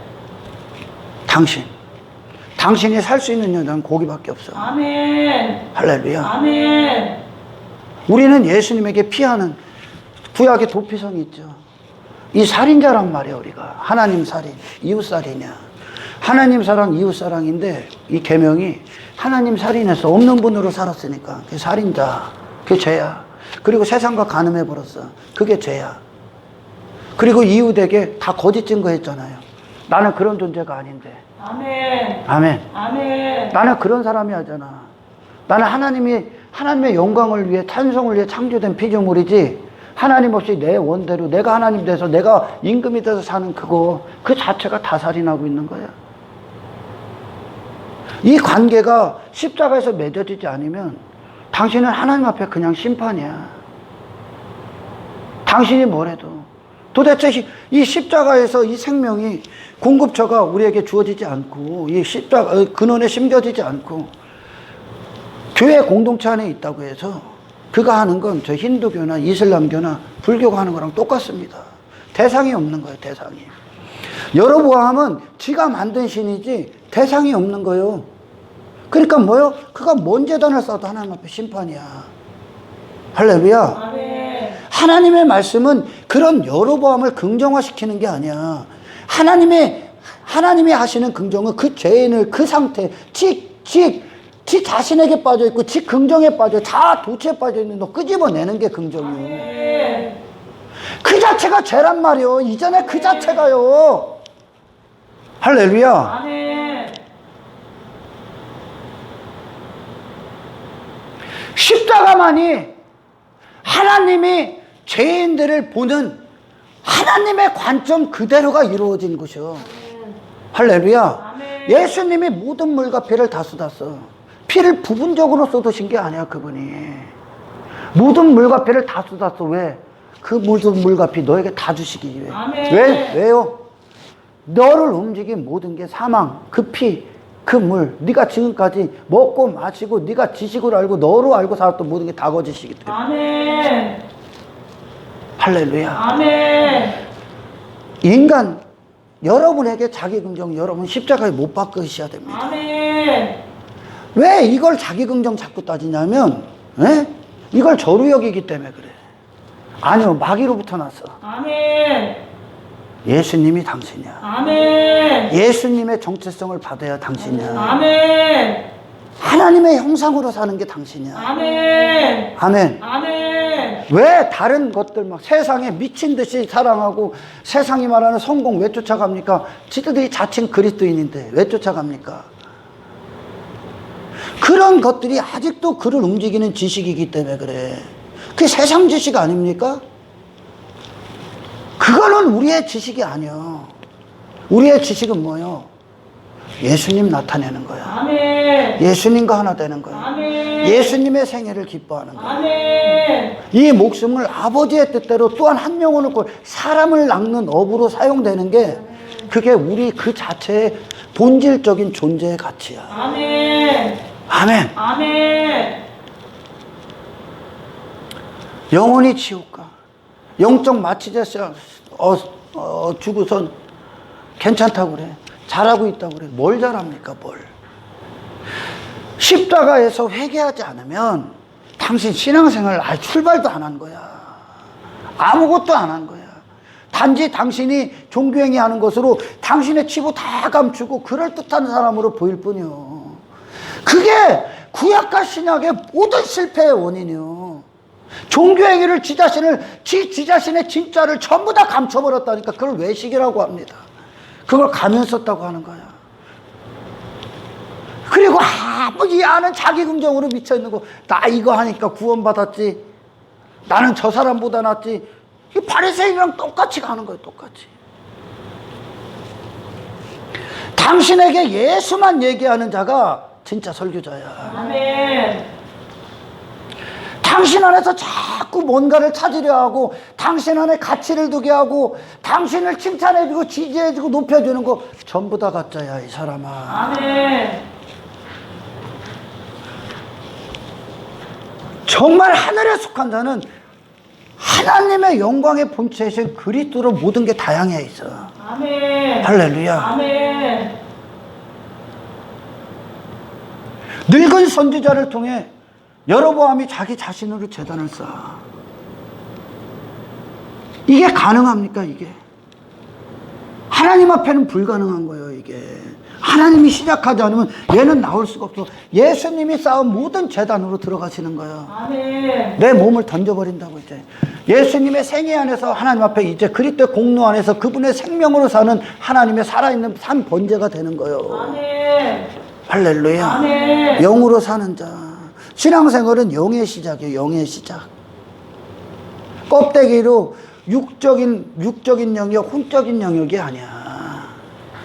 당신이 살 수 있는 여자는 고기밖에 없어. 아멘. 할렐루야. 아멘. 우리는 예수님에게 피하는 구약의 도피성이 있죠. 이 살인자란 말이에요. 우리가 하나님 살인, 이웃 살인이야. 하나님 사랑, 이웃 사랑인데 이 계명이 하나님 살인해서 없는 분으로 살았으니까 그게 살인자, 그게 죄야. 그리고 세상과 간음해버렸어. 그게 죄야. 그리고 이웃에게 다 거짓 증거했잖아요. 나는 그런 존재가 아닌데. 아멘. 아멘. 아멘. 나는 그런 사람이 하잖아. 나는 하나님의 영광을 위해, 찬송을 위해 창조된 피조물이지, 하나님 없이 내 원대로 내가 하나님 돼서 내가 임금이 돼서 사는 그 자체가 다 살인하고 있는 거야. 이 관계가 십자가에서 맺어지지 않으면 당신은 하나님 앞에 그냥 심판이야. 당신이 뭐래도. 도대체 이 십자가에서 이 생명이 공급처가 우리에게 주어지지 않고 이 십자가 근원에 심겨지지 않고 교회 공동체 안에 있다고 해서 그가 하는 건 저 힌두교나 이슬람교나 불교가 하는 거랑 똑같습니다. 대상이 없는 거예요. 대상이. 여로보암은 지가 만든 신이지 대상이 없는 거예요. 그러니까 뭐요? 그가 뭔 재단을 쌓아도 하나님 앞에 심판이야. 할렐루야. 아멘. 하나님의 말씀은 그런 여로보암을 긍정화시키는 게 아니야. 하나님이 하시는 긍정은 그 죄인을 그 상태, 지 자신에게 빠져있고, 지 긍정에 빠져, 다 도치에 빠져있는 너 끄집어내는 게 긍정이에요. 아멘. 그 자체가 죄란 말이요. 이전에 그 자체가요. 할렐루야. 아멘. 십자가만이 하나님이 죄인들을 보는 하나님의 관점 그대로가 이루어진 것이요. 할렐루야. 아멘. 예수님이 모든 물과 피를 다 쏟았어. 피를 부분적으로 쏟으신 게 아니야, 그분이. 모든 물과 피를 다 쏟았어. 왜? 그 모든 물과 피 너에게 다 주시기 위해. 아멘. 왜요? 너를 움직인 모든 게 사망, 그 피, 그 물, 네가 지금까지 먹고 마시고 네가 지식으로 알고 너로 알고 살았던 모든 게 다 거짓이기 때문에. 아멘. 할렐루야. 아멘. 인간 여러분에게 자기 긍정 여러분 십자가에 못 박으셔야 됩니다. 아멘. 왜 이걸 자기 긍정 자꾸 따지냐면 이걸 저로 여기기 때문에 그래. 아니요, 마귀로부터 났어. 아멘. 예수님이 당신이야. 아멘. 예수님의 정체성을 받아야 당신이야. 아멘. 하나님의 형상으로 사는 게 당신이야. 아멘. 아멘. 아멘. 왜 다른 것들 막 세상에 미친 듯이 사랑하고 세상이 말하는 성공 왜 쫓아갑니까? 지들이 자칭 그리스도인인데 왜 쫓아갑니까? 그런 것들이 아직도 그를 움직이는 지식이기 때문에 그래. 그게 세상 지식 아닙니까? 그거는 우리의 지식이 아니야. 우리의 지식은 뭐요? 예수님 나타내는 거야. 아멘. 예수님과 하나 되는 거야. 아멘. 예수님의 생애를 기뻐하는 거야. 아멘. 이 목숨을 아버지의 뜻대로 또한 한 영혼을 사람을 낚는 업으로 사용되는 게 그게 우리 그 자체의 본질적인 존재의 가치야. 아멘. 아멘. 아멘. 영혼이 지옥가. 영적 마취됐어요. 주고선 괜찮다고 그래. 잘하고 있다고 그래. 뭘 잘합니까, 뭘. 십자가에서 회개하지 않으면 당신 신앙생활 출발도 안 한 거야. 아무것도 안 한 거야. 단지 당신이 종교행위 하는 것으로 당신의 치부 다 감추고 그럴듯한 사람으로 보일 뿐이요. 그게 구약과 신약의 모든 실패의 원인이요. 종교행위를 지 자신의 진짜를 전부 다 감춰버렸다니까. 그걸 외식이라고 합니다. 그걸 가면 썼다고 하는 거야. 그리고 아버지 아는 자기 긍정으로 미쳐있는 거. 나 이거 하니까 구원받았지. 나는 저 사람보다 낫지. 이 바리새인이랑 똑같이 가는 거예요. 똑같이. 당신에게 예수만 얘기하는 자가 진짜 설교자야. 아멘. 당신 안에서 자꾸 뭔가를 찾으려 하고 당신 안에 가치를 두게 하고 당신을 칭찬해주고 지지해주고 높여주는 거 전부 다 가짜야, 이 사람아. 아멘. 정말 하늘에 속한 자는 하나님의 영광의 본체이신 그리스도로 모든 게 다양해 있어. 아멘. 할렐루야. 아멘. 늙은 선지자를 통해 여로보암이 자기 자신으로 제단을 쌓아. 이게 가능합니까, 이게? 하나님 앞에는 불가능한 거예요, 이게. 하나님이 시작하지 않으면 얘는 나올 수가 없어. 예수님이 쌓은 모든 제단으로 들어가시는 거예요. 아멘. 내 몸을 던져버린다고 이제. 예수님의 생애 안에서 하나님 앞에 이제 그리스도의 공로 안에서 그분의 생명으로 사는 하나님의 살아있는 산 번제가 되는 거예요. 아멘. 할렐루야. 아멘. 영으로 사는 자. 신앙생활은 영의 시작이에요. 영의 시작. 껍데기로 육적인 영역, 혼적인 영역이 아니야.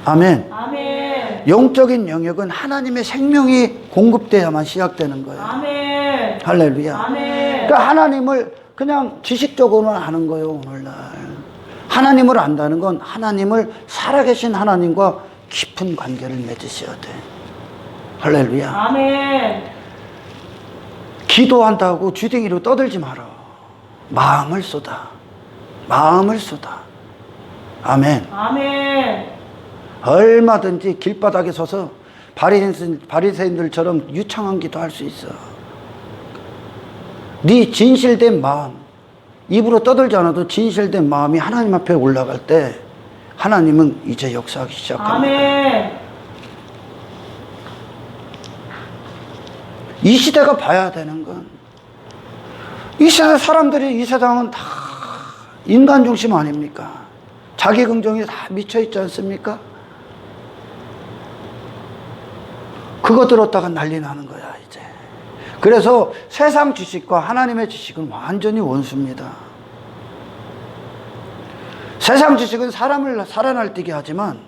아멘. 아멘. 영적인 영역은 하나님의 생명이 공급돼야만 시작되는 거예요. 아멘. 할렐루야. 아멘. 그러니까 하나님을 그냥 지식적으로만 아는 거예요, 오늘날. 하나님을 안다는 건 하나님을 살아계신 하나님과 깊은 관계를 맺으셔야 돼. 할렐루야. 아멘. 기도한다고 주댕이로 떠들지 마라. 마음을 쏟아. 마음을 쏟아. 아멘. 아멘. 얼마든지 길바닥에 서서 바리새인들처럼 유창한 기도할 수 있어. 네 진실된 마음, 입으로 떠들지 않아도 진실된 마음이 하나님 앞에 올라갈 때 하나님은 이제 역사하기 시작합니다. 아멘. 이 시대가 봐야 되는 건, 이 시대 사람들이, 이 세상은 다 인간 중심 아닙니까? 자기 긍정이 다 미쳐 있지 않습니까? 그거 들었다가 난리 나는 거야, 이제. 그래서 세상 지식과 하나님의 지식은 완전히 원수입니다. 세상 지식은 사람을 살아날뛰게 하지만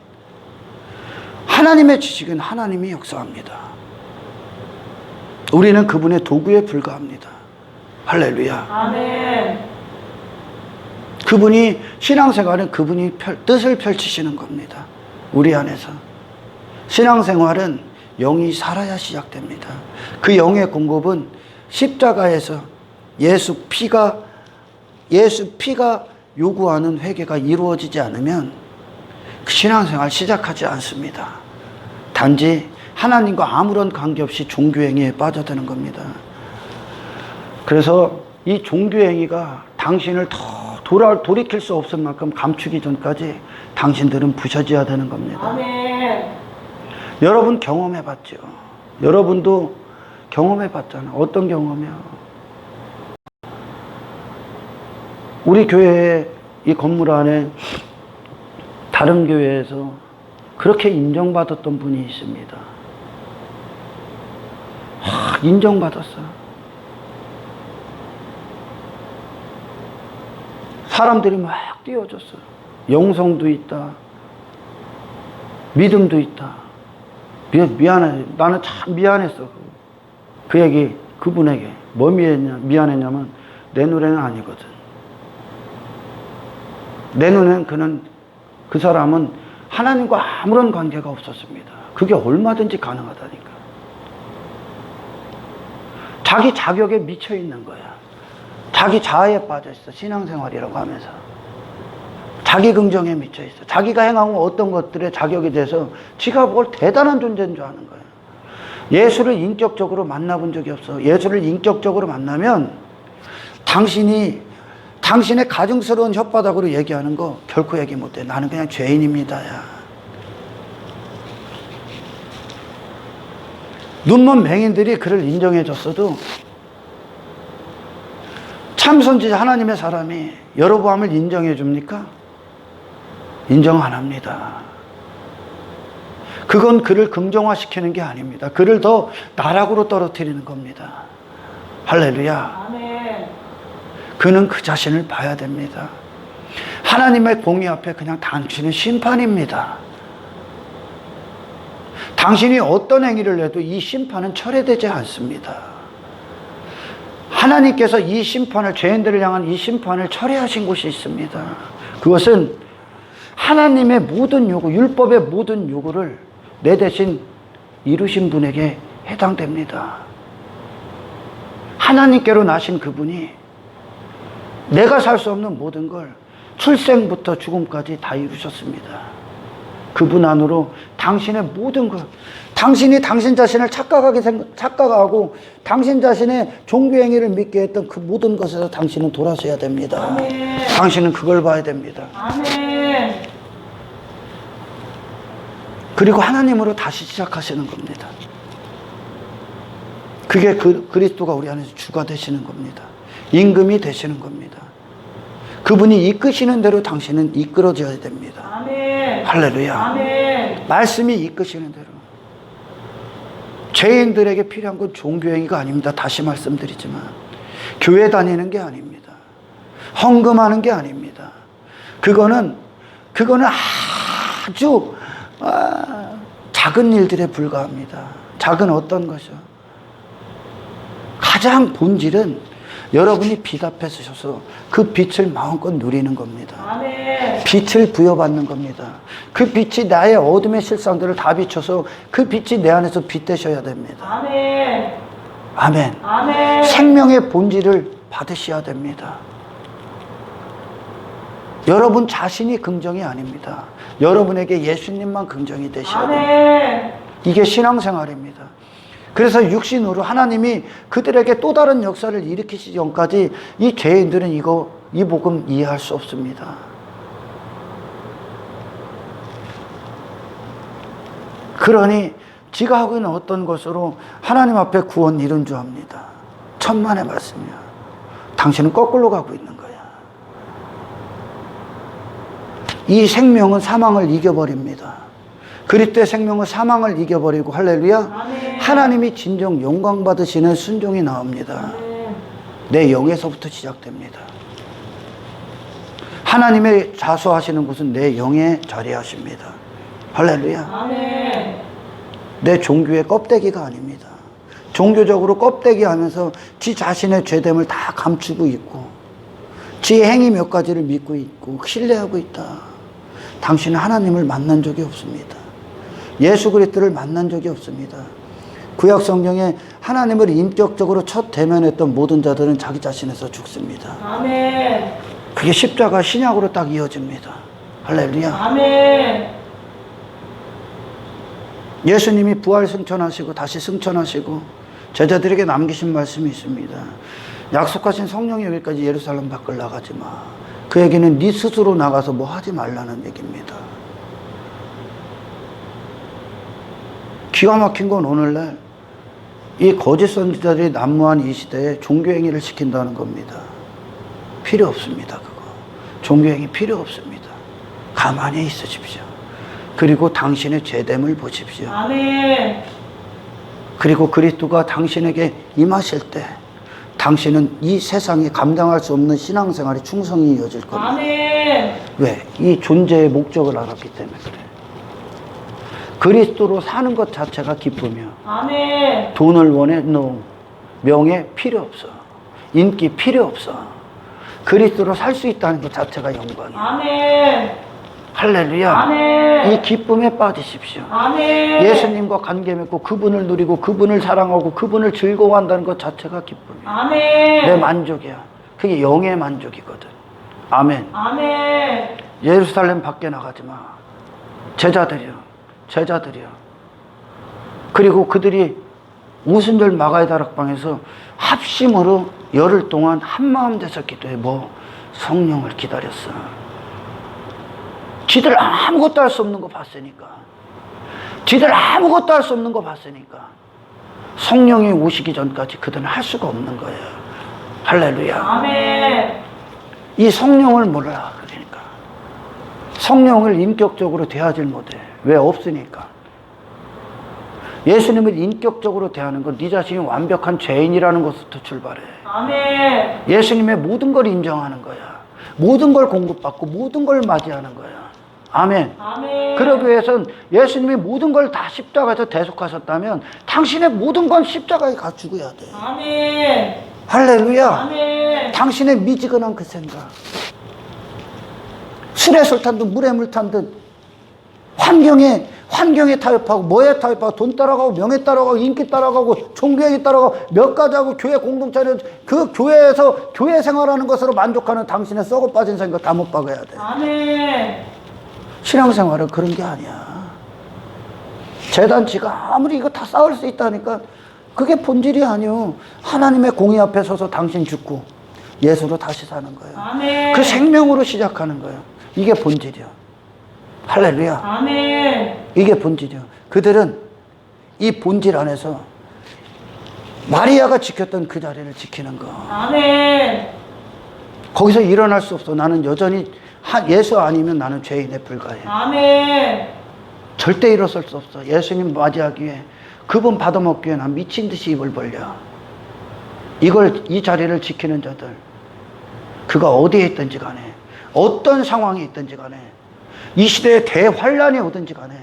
하나님의 지식은 하나님이 역사합니다. 우리는 그분의 도구에 불과합니다. 할렐루야. 아멘. 그분이, 신앙생활은 그분이 뜻을 펼치시는 겁니다. 우리 안에서. 신앙생활은 영이 살아야 시작됩니다. 그 영의 공급은 십자가에서 예수 피가 요구하는 회개가 이루어지지 않으면 그 신앙생활 시작하지 않습니다. 단지 하나님과 아무런 관계없이 종교행위에 빠져드는 겁니다. 그래서 이 종교행위가 당신을 더 돌이킬 수 없을 만큼 감추기 전까지 당신들은 부셔져야 되는 겁니다. 아멘. 여러분 경험해봤죠? 여러분도 경험해봤잖아. 어떤 경험이야? 우리 교회 이 건물 안에 다른 교회에서 그렇게 인정받았던 분이 있습니다. 인정받았어. 사람들이 막 띄워줬어. 영성도 있다. 믿음도 있다. 미안해. 나는 참 미안했어. 그 얘기, 그분에게. 뭐 미안했냐면, 내 눈에는 아니거든. 내 눈엔 그 사람은 하나님과 아무런 관계가 없었습니다. 그게 얼마든지 가능하다니까. 자기 자격에 미쳐 있는 거야. 자기 자아에 빠져 있어. 신앙생활이라고 하면서. 자기 긍정에 미쳐 있어. 자기가 행하고 어떤 것들의 자격에 대해서 지가 뭘 대단한 존재인 줄 아는 거야. 예수를 인격적으로 만나본 적이 없어. 예수를 인격적으로 만나면 당신의 가증스러운 혓바닥으로 얘기하는 거 결코 얘기 못해. 나는 그냥 죄인입니다. 야. 눈먼 맹인들이 그를 인정해 줬어도 참 선지자 하나님의 사람이 여로보암을 인정해 줍니까? 인정 안 합니다. 그건 그를 긍정화시키는 게 아닙니다. 그를 더 나락으로 떨어뜨리는 겁니다. 할렐루야. 아멘. 그는 그 자신을 봐야 됩니다. 하나님의 공의 앞에 그냥 당신은 심판입니다. 당신이 어떤 행위를 해도 이 심판은 철회되지 않습니다. 하나님께서 이 심판을, 죄인들을 향한 이 심판을 철회하신 곳이 있습니다. 그것은 하나님의 모든 요구, 율법의 모든 요구를 내 대신 이루신 분에게 해당됩니다. 하나님께로 나신 그분이 내가 살 수 없는 모든 걸 출생부터 죽음까지 다 이루셨습니다. 그분 안으로 당신의 모든 것, 당신이 당신 자신을 착각하고 당신 자신의 종교행위를 믿게 했던 그 모든 것에서 당신은 돌아서야 됩니다. 아멘. 당신은 그걸 봐야 됩니다. 아멘. 그리고 하나님으로 다시 시작하시는 겁니다. 그게 그리스도가 우리 안에서 주가 되시는 겁니다. 임금이 되시는 겁니다. 그분이 이끄시는 대로 당신은 이끌어져야 됩니다. 아멘. 할렐루야. 아멘. 말씀이 이끄시는 대로. 죄인들에게 필요한 건 종교행위가 아닙니다. 다시 말씀드리지만 교회 다니는 게 아닙니다. 헌금하는 게 아닙니다. 그거는 아주 작은 일들에 불과합니다. 작은 어떤 것이요? 가장 본질은 여러분이 빛 앞에 서셔서 그 빛을 마음껏 누리는 겁니다. 아멘. 빛을 부여받는 겁니다. 그 빛이 나의 어둠의 실상들을 다 비춰서 그 빛이 내 안에서 빛되셔야 됩니다. 아멘. 아멘. 아멘. 생명의 본질을 받으셔야 됩니다. 여러분 자신이 긍정이 아닙니다. 여러분에게 예수님만 긍정이 되셔야 됩니다. 아멘. 이게 신앙생활입니다. 그래서 육신으로 하나님이 그들에게 또 다른 역사를 일으키시기 전까지 이 죄인들은 이 복음 이해할 수 없습니다. 그러니 지가 하고 있는 어떤 것으로 하나님 앞에 구원 이룬 줄 압니다. 천만의 말씀이야. 당신은 거꾸로 가고 있는 거야. 이 생명은 사망을 이겨버립니다. 그리스도의 생명은 사망을 이겨버리고 할렐루야. 아멘. 하나님이 진정 영광 받으시는 순종이 나옵니다. 아멘. 내 영에서부터 시작됩니다. 하나님의 자수하시는 곳은 내 영에 자리하십니다. 할렐루야. 아멘. 내 종교의 껍데기가 아닙니다. 종교적으로 껍데기 하면서 지 자신의 죄됨을 다 감추고 있고 지의 행위 몇 가지를 믿고 있고 신뢰하고 있다. 당신은 하나님을 만난 적이 없습니다. 예수 그리스도를 만난 적이 없습니다. 구약 성경에 하나님을 인격적으로 첫 대면했던 모든 자들은 자기 자신에서 죽습니다. 아멘. 그게 십자가 신약으로 딱 이어집니다. 할렐루야. 아멘. 예수님이 부활 승천하시고 다시 승천하시고 제자들에게 남기신 말씀이 있습니다. 약속하신 성령이 여기까지 예루살렘 밖을 나가지 마. 그 얘기는 네 스스로 나가서 뭐 하지 말라는 얘기입니다. 기가 막힌 건 오늘날 이 거짓 선지자들이 난무한 이 시대에 종교행위를 시킨다는 겁니다. 필요 없습니다. 그거 종교행위 필요 없습니다. 가만히 있으십시오. 그리고 당신의 죄됨을 보십시오. 아멘. 그리고 그리스도가 당신에게 임하실 때 당신은 이 세상에 감당할 수 없는 신앙생활의 충성이 이어질 겁니다. 아멘. 왜? 이 존재의 목적을 알았기 때문에 그래. 그리스도로 사는 것 자체가 기쁨이야. 아멘. 돈을 원해? No. 명예 필요 없어. 인기 필요 없어. 그리스도로 살 수 있다는 것 자체가 영광이야. 아멘. 할렐루야. 아멘. 이 기쁨에 빠지십시오. 아멘. 예수님과 관계 맺고 그분을 누리고 그분을 사랑하고 그분을 즐거워한다는 것 자체가 기쁨이야. 아멘. 내 만족이야. 그게 영의 만족이거든. 아멘. 아멘. 예루살렘 밖에 나가지 마. 제자들이요. 그리고 그들이 오순절 마가의 다락방에서 합심으로 열흘 동안 한마음 돼서 기도해. 뭐? 성령을 기다렸어. 지들 아무것도 할 수 없는 거 봤으니까. 지들 아무것도 할 수 없는 거 봤으니까. 성령이 오시기 전까지 그들은 할 수가 없는 거예요. 할렐루야. 아멘. 이 성령을 몰라. 그러니까 성령을 인격적으로 대하질 못해. 왜? 없으니까. 예수님을 인격적으로 대하는 건 네 자신이 완벽한 죄인이라는 것부터 출발해. 아멘. 예수님의 모든 걸 인정하는 거야. 모든 걸 공급받고 모든 걸 맞이하는 거야. 아멘. 아멘. 그러기 위해선 예수님이 모든 걸 다 십자가에서 대속하셨다면 당신의 모든 건 십자가에 가 죽어야 돼. 아멘. 할렐루야. 아멘. 당신의 미지근한 그 생각. 술에 술 탄 듯 물에 물 탄 듯 환경에 타협하고 뭐에 타협하고 돈 따라가고 명예 따라가고 인기 따라가고 종교에 따라가고 몇 가지 하고 교회 공동체는 그 교회에서 교회 생활하는 것으로 만족하는 당신의 썩어 빠진 생각 다 못 박아야 돼. 아멘. 신앙생활은 그런 게 아니야. 재단지가 아무리 이거 다 쌓을 수 있다니까 그게 본질이 아니요. 하나님의 공의 앞에 서서 당신 죽고 예수로 다시 사는 거예요. 아멘. 그 생명으로 시작하는 거예요. 이게 본질이야. 할렐루야. 아멘. 이게 본질이야. 그들은 이 본질 안에서 마리아가 지켰던 그 자리를 지키는 거. 아멘. 거기서 일어날 수 없어. 나는 여전히 예수 아니면 나는 죄인에 불과해. 아멘. 절대 일어설 수 없어. 예수님 맞이하기 위해 그분 받아먹기 위해 난 미친 듯이 입을 벌려. 이 자리를 지키는 자들, 그가 어디에 있든지 간에 어떤 상황이 있든지 간에 이 시대에 대환란이 오든지 간에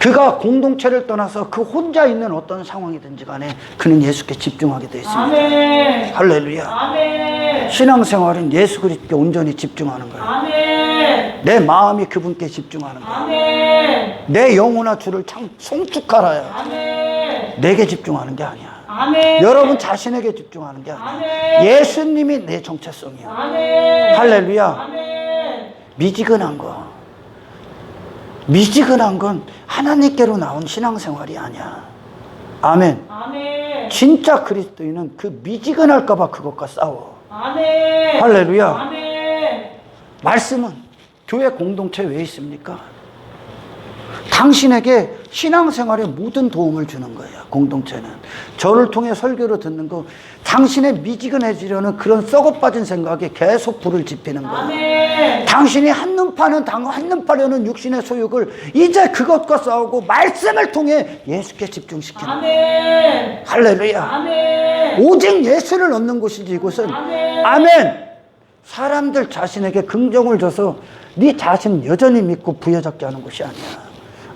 그가 공동체를 떠나서 그 혼자 있는 어떤 상황이든지 간에 그는 예수께 집중하게 되어 있습니다. 아멘. 할렐루야. 아멘. 신앙생활은 예수 그리스도께 온전히 집중하는 거예요. 아멘. 내 마음이 그분께 집중하는 거예요. 아멘. 내 영혼아 주를 참 송축하라야. 아멘. 내게 집중하는 게 아니야. 아멘. 여러분 자신에게 집중하는 게 아니야. 아멘. 예수님이 내 정체성이야. 아멘. 할렐루야. 아멘. 미지근한 건 하나님께로 나온 신앙생활이 아니야. 아멘. 아멘. 진짜 그리스도인은 그 미지근할까봐 그것과 싸워. 아멘. 할렐루야. 아멘. 말씀은 교회 공동체 왜 있습니까? 당신에게 신앙생활에 모든 도움을 주는 거예요. 공동체는 저를 통해 설교를 듣는 거, 당신의 미지근해지려는 그런 썩어빠진 생각에 계속 불을 지피는 거예요. 아멘. 당신이 한눈 파려는 육신의 소욕을 이제 그것과 싸우고 말씀을 통해 예수께 집중시키는 거예요. 아멘. 할렐루야. 아멘. 오직 예수를 얻는 곳이지 이곳은. 아멘. 아멘. 사람들 자신에게 긍정을 줘서 네 자신 여전히 믿고 부여잡게 하는 것이 아니야.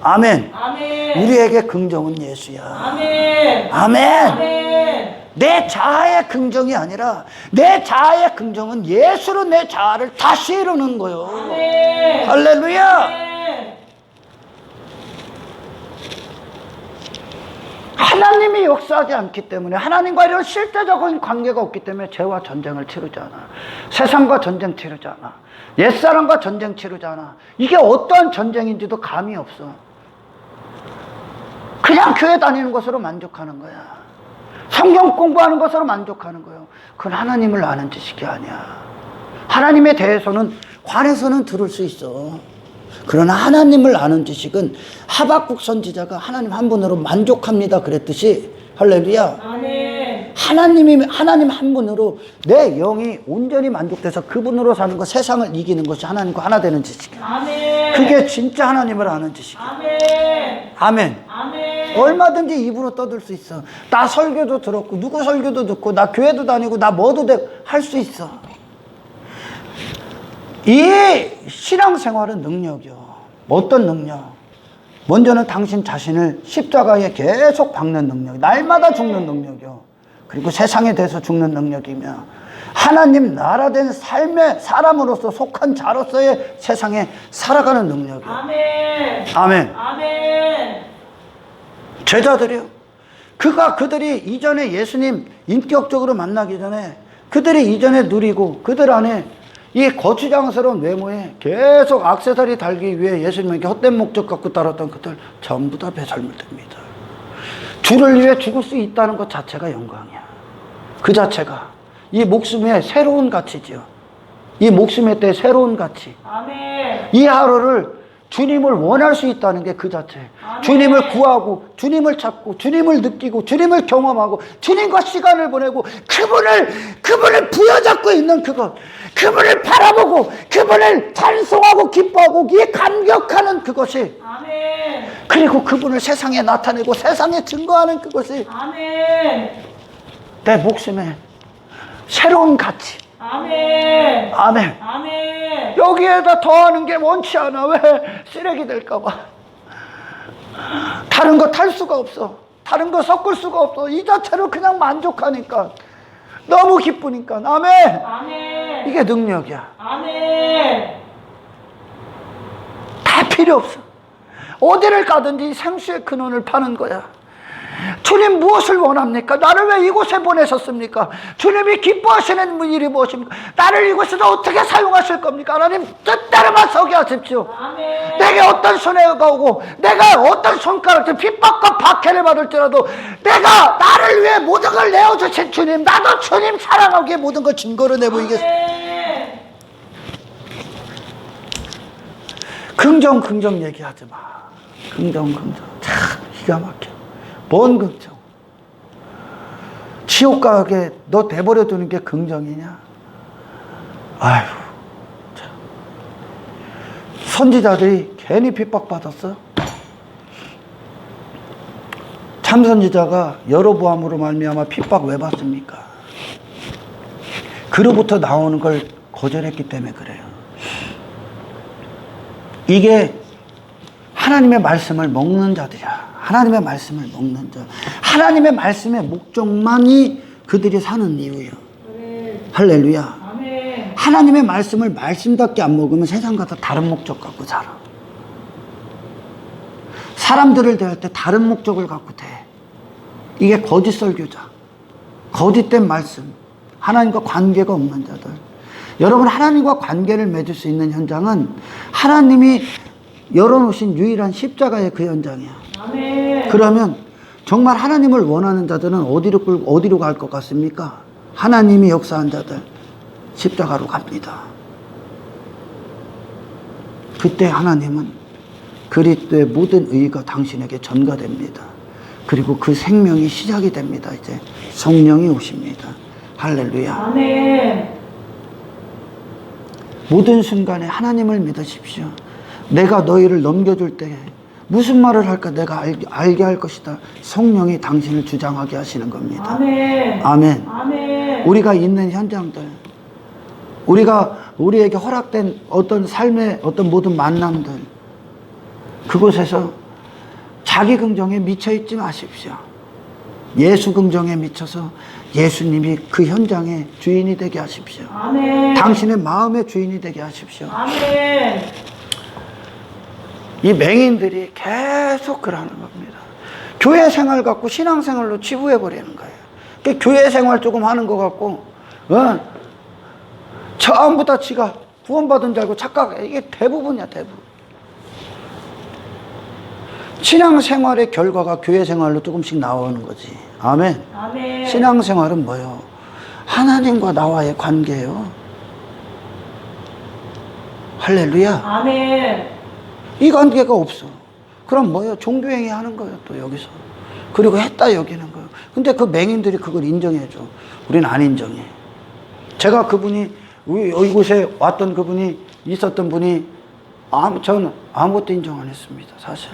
아멘. 아멘. 우리에게 긍정은 예수야. 아멘. 아멘. 아멘. 내 자아의 긍정이 아니라 내 자아의 긍정은 예수로 내 자아를 다시 이루는 거요. 아멘. 할렐루야. 아멘. 하나님이 역사하지 않기 때문에, 하나님과 이런 실제적인 관계가 없기 때문에 죄와 전쟁을 치르지 않아. 세상과 전쟁 치르지 않아. 옛사람과 전쟁 치르지 않아. 이게 어떠한 전쟁인지도 감이 없어. 그냥 교회 다니는 것으로 만족하는 거야. 성경 공부하는 것으로 만족하는 거예요. 그건 하나님을 아는 지식이 아니야. 하나님에 대해서는 관해서는 들을 수 있어. 그러나 하나님을 아는 지식은 하박국 선지자가 하나님 한 분으로 만족합니다 그랬듯이, 할렐루야. 아멘. 하나님 한 분으로 내 영이 온전히 만족돼서 그분으로 사는 것, 세상을 이기는 것이 하나님과 하나 되는 지식이야. 아멘. 그게 진짜 하나님을 아는 지식이야. 아멘. 아멘. 아멘. 얼마든지 입으로 떠들 수 있어. 나 설교도 들었고 누구 설교도 듣고 나 교회도 다니고 나 뭐도 할 수 있어. 이 신앙생활은 능력이요. 어떤 능력? 먼저는 당신 자신을 십자가에 계속 박는 능력, 날마다 죽는 능력이요. 그리고 세상에 대해서 죽는 능력이며, 하나님 나라된 삶의 사람으로서 속한 자로서의 세상에 살아가는 능력이요. 아멘. 아멘. 아멘. 제자들이요. 그들이 이전에 예수님 인격적으로 만나기 전에, 그들이 이전에 누리고 그들 안에 이 거추장스러운 외모에 계속 액세서리 달기 위해 예수님에게 헛된 목적 갖고 따랐던 그들 전부 다 배설물됩니다. 주를 위해 죽을 수 있다는 것 자체가 영광이야. 그 자체가 이 목숨의 새로운 가치지요. 이 목숨의 때 새로운 가치. 아멘. 이 하루를 주님을 원할 수 있다는 게 그 자체. 아멘. 주님을 구하고 주님을 찾고 주님을 느끼고 주님을 경험하고 주님과 시간을 보내고 그분을 부여잡고 있는 그것, 그분을 바라보고 그분을 찬송하고 기뻐하고 이에 감격하는 그것이, 아멘. 그리고 그분을 세상에 나타내고 세상에 증거하는 그것이 아멘. 내 목숨의 새로운 가치. 아멘. 아멘. 아멘. 여기에다 더하는 게 원치 않아. 왜? 쓰레기 될까봐. 다른 거 탈 수가 없어. 다른 거 섞을 수가 없어. 이 자체로 그냥 만족하니까, 너무 기쁘니까. 아멘. 아멘. 이게 능력이야. 아멘. 다 필요 없어. 어디를 가든지 생수의 근원을 파는 거야. 주님 무엇을 원합니까? 나를 왜 이곳에 보내셨습니까? 주님이 기뻐하시는 일이 무엇입니까? 나를 이곳에서 어떻게 사용하실 겁니까? 하나님 뜻대로만 서게 하십시오. 아멘. 내게 어떤 손해가 오고 내가 어떤 손가락질 핍박과 박해를 받을지라도 내가 나를 위해 모든 걸 내어주신 주님, 나도 주님 사랑하기에 모든 걸 증거로 내보이겠습니다. 아멘. 긍정 얘기하지 마. 긍정 참 기가 막혀. 뭔 긍정? 지옥 가게 너 내버려 두는 게 긍정이냐? 아휴, 참. 선지자들이 괜히 핍박받았어? 참선지자가 여로보암으로 말미암아 핍박 왜 받습니까? 그로부터 나오는 걸 거절했기 때문에 그래요. 이게 하나님의 말씀을 먹는 자들이야. 하나님의 말씀을 먹는 자. 하나님의 말씀의 목적만이 그들이 사는 이유예요. 할렐루야. 아멘. 하나님의 말씀을 말씀답게 안 먹으면 세상과 다 다른 목적 갖고 살아. 사람들을 대할 때 다른 목적을 갖고 돼. 이게 거짓 설교자, 거짓된 말씀, 하나님과 관계가 없는 자들. 여러분, 하나님과 관계를 맺을 수 있는 현장은 하나님이 열어놓으신 유일한 십자가의 그 현장이야. 아멘. 그러면 정말 하나님을 원하는 자들은 어디로 갈 것 같습니까? 하나님이 역사한 자들 십자가로 갑니다. 그때 하나님은 그리스도의 모든 의가 당신에게 전가됩니다. 그리고 그 생명이 시작이 됩니다. 이제 성령이 오십니다. 할렐루야. 아멘. 모든 순간에 하나님을 믿으십시오. 내가 너희를 넘겨줄 때 무슨 말을 할까 내가 알게 할 것이다. 성령이 당신을 주장하게 하시는 겁니다. 아멘. 아멘. 아멘. 우리가 있는 현장들, 우리에게 허락된 어떤 삶의 어떤 모든 만남들, 그곳에서 자기 긍정에 미쳐 있지 마십시오. 예수 긍정에 미쳐서 예수님이 그 현장의 주인이 되게 하십시오. 아멘. 당신의 마음의 주인이 되게 하십시오. 아멘. 이 맹인들이 계속 그러는 겁니다. 교회 생활 갖고 신앙 생활로 치부해 버리는 거예요. 그러니까 교회 생활 조금 하는 것 같고, 전부 다 지가 구원받은 줄 알고 착각해. 이게 대부분이야, 대부분. 신앙 생활의 결과가 교회 생활로 조금씩 나오는 거지. 아멘. 아멘. 신앙 생활은 뭐예요? 하나님과 나와의 관계예요. 할렐루야. 아멘. 이 관계가 없어. 그럼 뭐예요? 종교행위 하는 거예요, 또 여기서. 그리고 했다 여기는 거예요. 근데 그 맹인들이 그걸 인정해줘. 우리는 안 인정해. 제가 그분이, 이곳에 왔던 그분이, 있었던 분이, 저는 아무것도 인정 안 했습니다, 사실.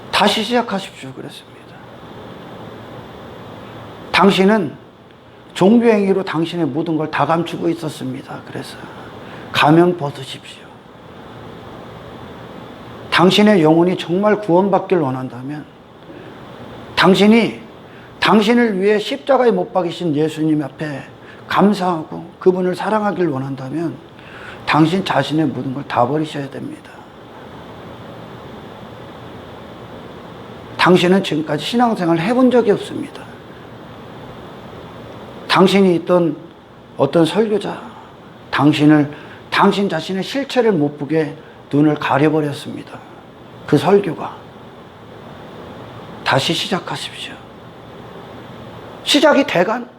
다시 시작하십시오, 그랬습니다. 당신은 종교행위로 당신의 모든 걸 다 감추고 있었습니다. 그래서 가면 벗으십시오. 당신의 영혼이 정말 구원받길 원한다면 당신이 당신을 위해 십자가에 못 박이신 예수님 앞에 감사하고 그분을 사랑하길 원한다면 당신 자신의 모든 걸 다 버리셔야 됩니다. 당신은 지금까지 신앙생활을 해본 적이 없습니다. 당신이 있던 어떤 설교자, 당신 자신의 실체를 못 보게 눈을 가려버렸습니다. 그 설교가. 다시 시작하십시오. 시작이 대간?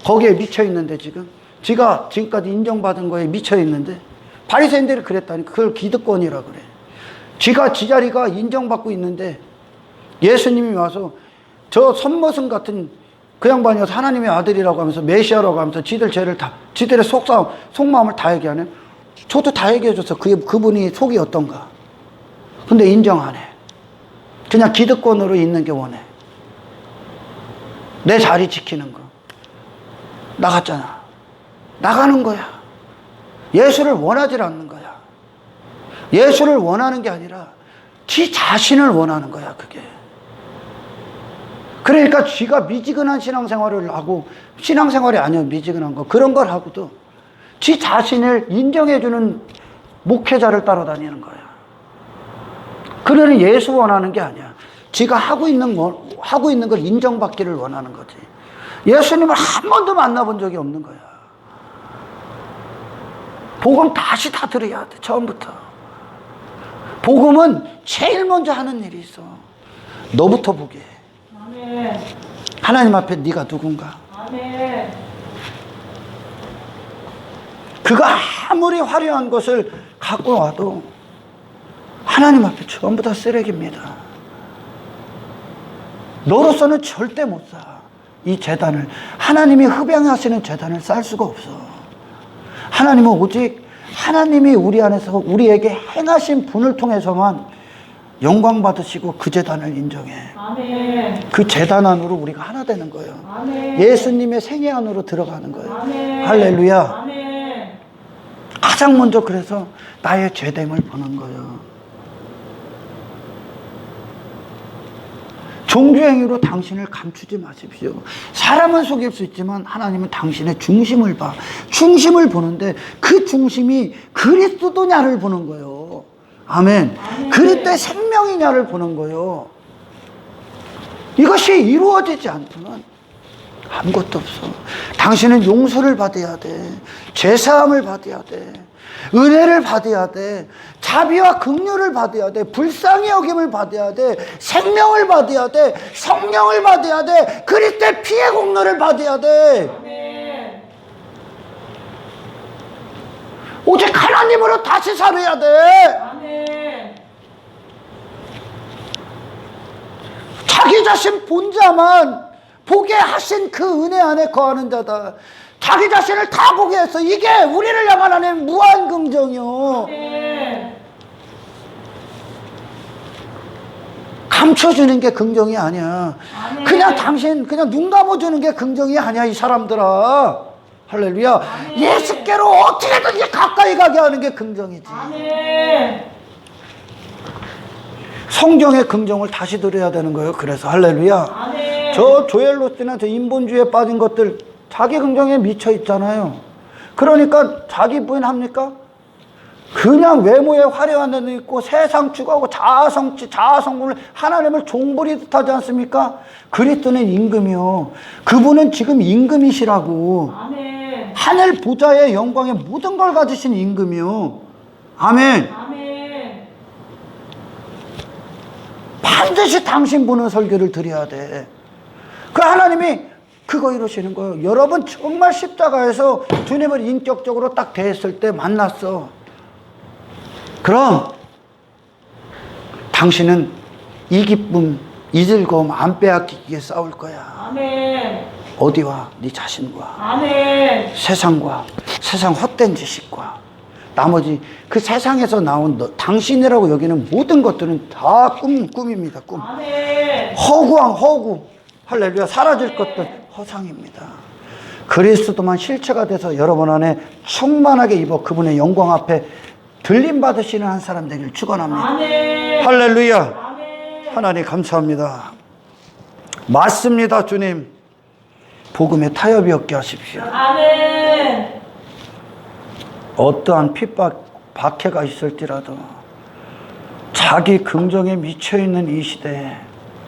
거기에 미쳐있는데 지가 지금까지 인정받은 거에 미쳐있는데 바리새인들이 그랬다니 그걸 기득권이라 그래. 지 자리가 인정받고 있는데 예수님이 와서 저 손머슴 같은 그 양반이 와서 하나님의 아들이라고 하면서 메시아라고 하면서 지들의 속마음을 다 얘기하네. 저도 다 얘기해줘서 그분이 속이 어떤가. 근데 인정 안 해. 그냥 기득권으로 있는 게 원해. 내 자리 지키는 거. 나갔잖아. 나가는 거야. 예수를 원하지 않는 거야. 예수를 원하는 게 아니라 지 자신을 원하는 거야, 그게. 그러니까 쥐가 미지근한 신앙생활을 하고, 신앙생활이 아니야, 미지근한 거. 그런 걸 하고도 지 자신을 인정해주는 목회자를 따라다니는 거야. 그러니 예수 원하는 게 아니야. 지가 하고 있는 걸 인정받기를 원하는 거지. 예수님을 한 번도 만나본 적이 없는 거야. 복음 다시 다 들어야 돼, 처음부터. 복음은 제일 먼저 하는 일이 있어. 너부터 보게. 아멘. 하나님 앞에 네가 누군가. 아멘. 그가 아무리 화려한 것을 갖고 와도 하나님 앞에 전부 다 쓰레기입니다. 너로서는 절대 못 사. 이 재단을, 하나님이 흡양하시는 재단을 쌓을 수가 없어. 하나님은 오직 하나님이 우리 안에서 우리에게 행하신 분을 통해서만 영광 받으시고 그 재단을 인정해. 아멘. 그 재단 안으로 우리가 하나 되는 거예요. 아멘. 예수님의 생애 안으로 들어가는 거예요. 아멘. 할렐루야. 아멘. 가장 먼저 그래서 나의 죄됨을 보는 거예요. 종교행위로 당신을 감추지 마십시오. 사람은 속일 수 있지만 하나님은 당신의 중심을 봐. 중심을 보는데 그 중심이 그리스도냐를 보는 거예요. 아멘. 그리스도의 생명이냐를 보는 거예요. 이것이 이루어지지 않으면 아무것도 없어. 당신은 용서를 받아야 돼. 죄사함을 받아야 돼. 은혜를 받아야 돼. 자비와 긍휼을 받아야 돼. 불쌍히 여김을 받아야 돼. 생명을 받아야 돼. 성령을 받아야 돼. 그리스도의 피의 공로를 받아야 돼. 아멘. 오직 하나님으로 다시 살아야 돼. 아멘. 자기 자신 본자만 보게 하신 그 은혜 안에 거하는 자다. 자기 자신을 다 보게 했어. 이게 우리를 향한 하나님의 무한 긍정이요. 아멘. 감춰주는 게 긍정이 아니야. 아멘. 그냥 당신 그냥 눈 감아주는 게 긍정이 아니야. 이 사람들아. 할렐루야. 아멘. 예수께로 어떻게든지 가까이 가게 하는 게 긍정이지. 아멘. 성경의 긍정을 다시 들어야 되는 거예요. 그래서 할렐루야. 아멘. 저 조엘 로스나 저 인본주의에 빠진 것들 자기 긍정에 미쳐 있잖아요. 그러니까 자기 부인합니까? 그냥 외모에 화려한 데도 있고 세상 추구하고 자아성취, 자아성공을 하나님을 종부리듯 하지 않습니까? 그리스도는 임금이요. 그분은 지금 임금이시라고. 아멘. 하늘 보좌의 영광의 모든 걸 가지신 임금이요. 아멘. 아멘. 반드시 당신 보는 설교를 드려야 돼. 그 하나님이 그거 이루시는 거예요. 여러분 정말 십자가에서 주님을 인격적으로 딱 대했을 때 만났어. 그럼 당신은 이 기쁨, 이 즐거움 안 빼앗기기 위해 싸울 거야. 아멘. 어디와? 네 자신과. 아멘. 세상과, 세상 헛된 지식과 나머지 그 세상에서 나온 당신이라고 여기는 모든 것들은 다 꿈입니다. 꿈. 아멘. 허구왕 허구. 할렐루야. 사라질 것들 허상입니다. 그리스도만 실체가 돼서 여러분 안에 충만하게 입어 그분의 영광 앞에 들림 받으시는 한 사람 되길 축원합니다. 아멘. 할렐루야. 아멘. 하나님 감사합니다. 맞습니다, 주님. 복음에 타협이 없게 하십시오. 아멘. 어떠한 핍박, 박해가 있을지라도 자기 긍정에 미쳐있는 이 시대에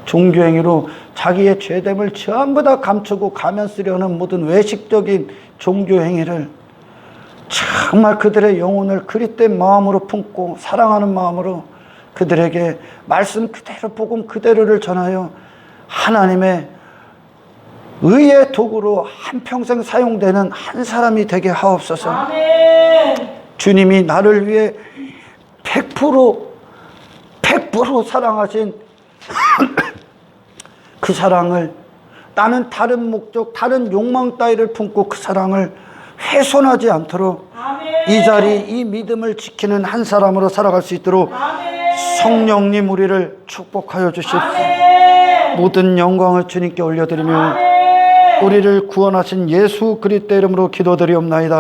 종교행위로 자기의 죄됨을 전부 다 감추고 가면 쓰려는 모든 외식적인 종교행위를 정말 그들의 영혼을 그리스도의 마음으로 품고 사랑하는 마음으로 그들에게 말씀 그대로 복음 그대로를 전하여 하나님의 의의 도구로 한평생 사용되는 한 사람이 되게 하옵소서. 아멘. 주님이 나를 위해 100% 사랑하신 그 사랑을 나는 다른 목적, 다른 욕망 따위를 품고 그 사랑을 훼손하지 않도록 아멘. 이 자리, 이 믿음을 지키는 한 사람으로 살아갈 수 있도록 아멘. 성령님 우리를 축복하여 주십시오. 아멘. 모든 영광을 주님께 올려드리며 아멘. 우리를 구원하신 예수 그리스도의 이름으로 기도드리옵나이다.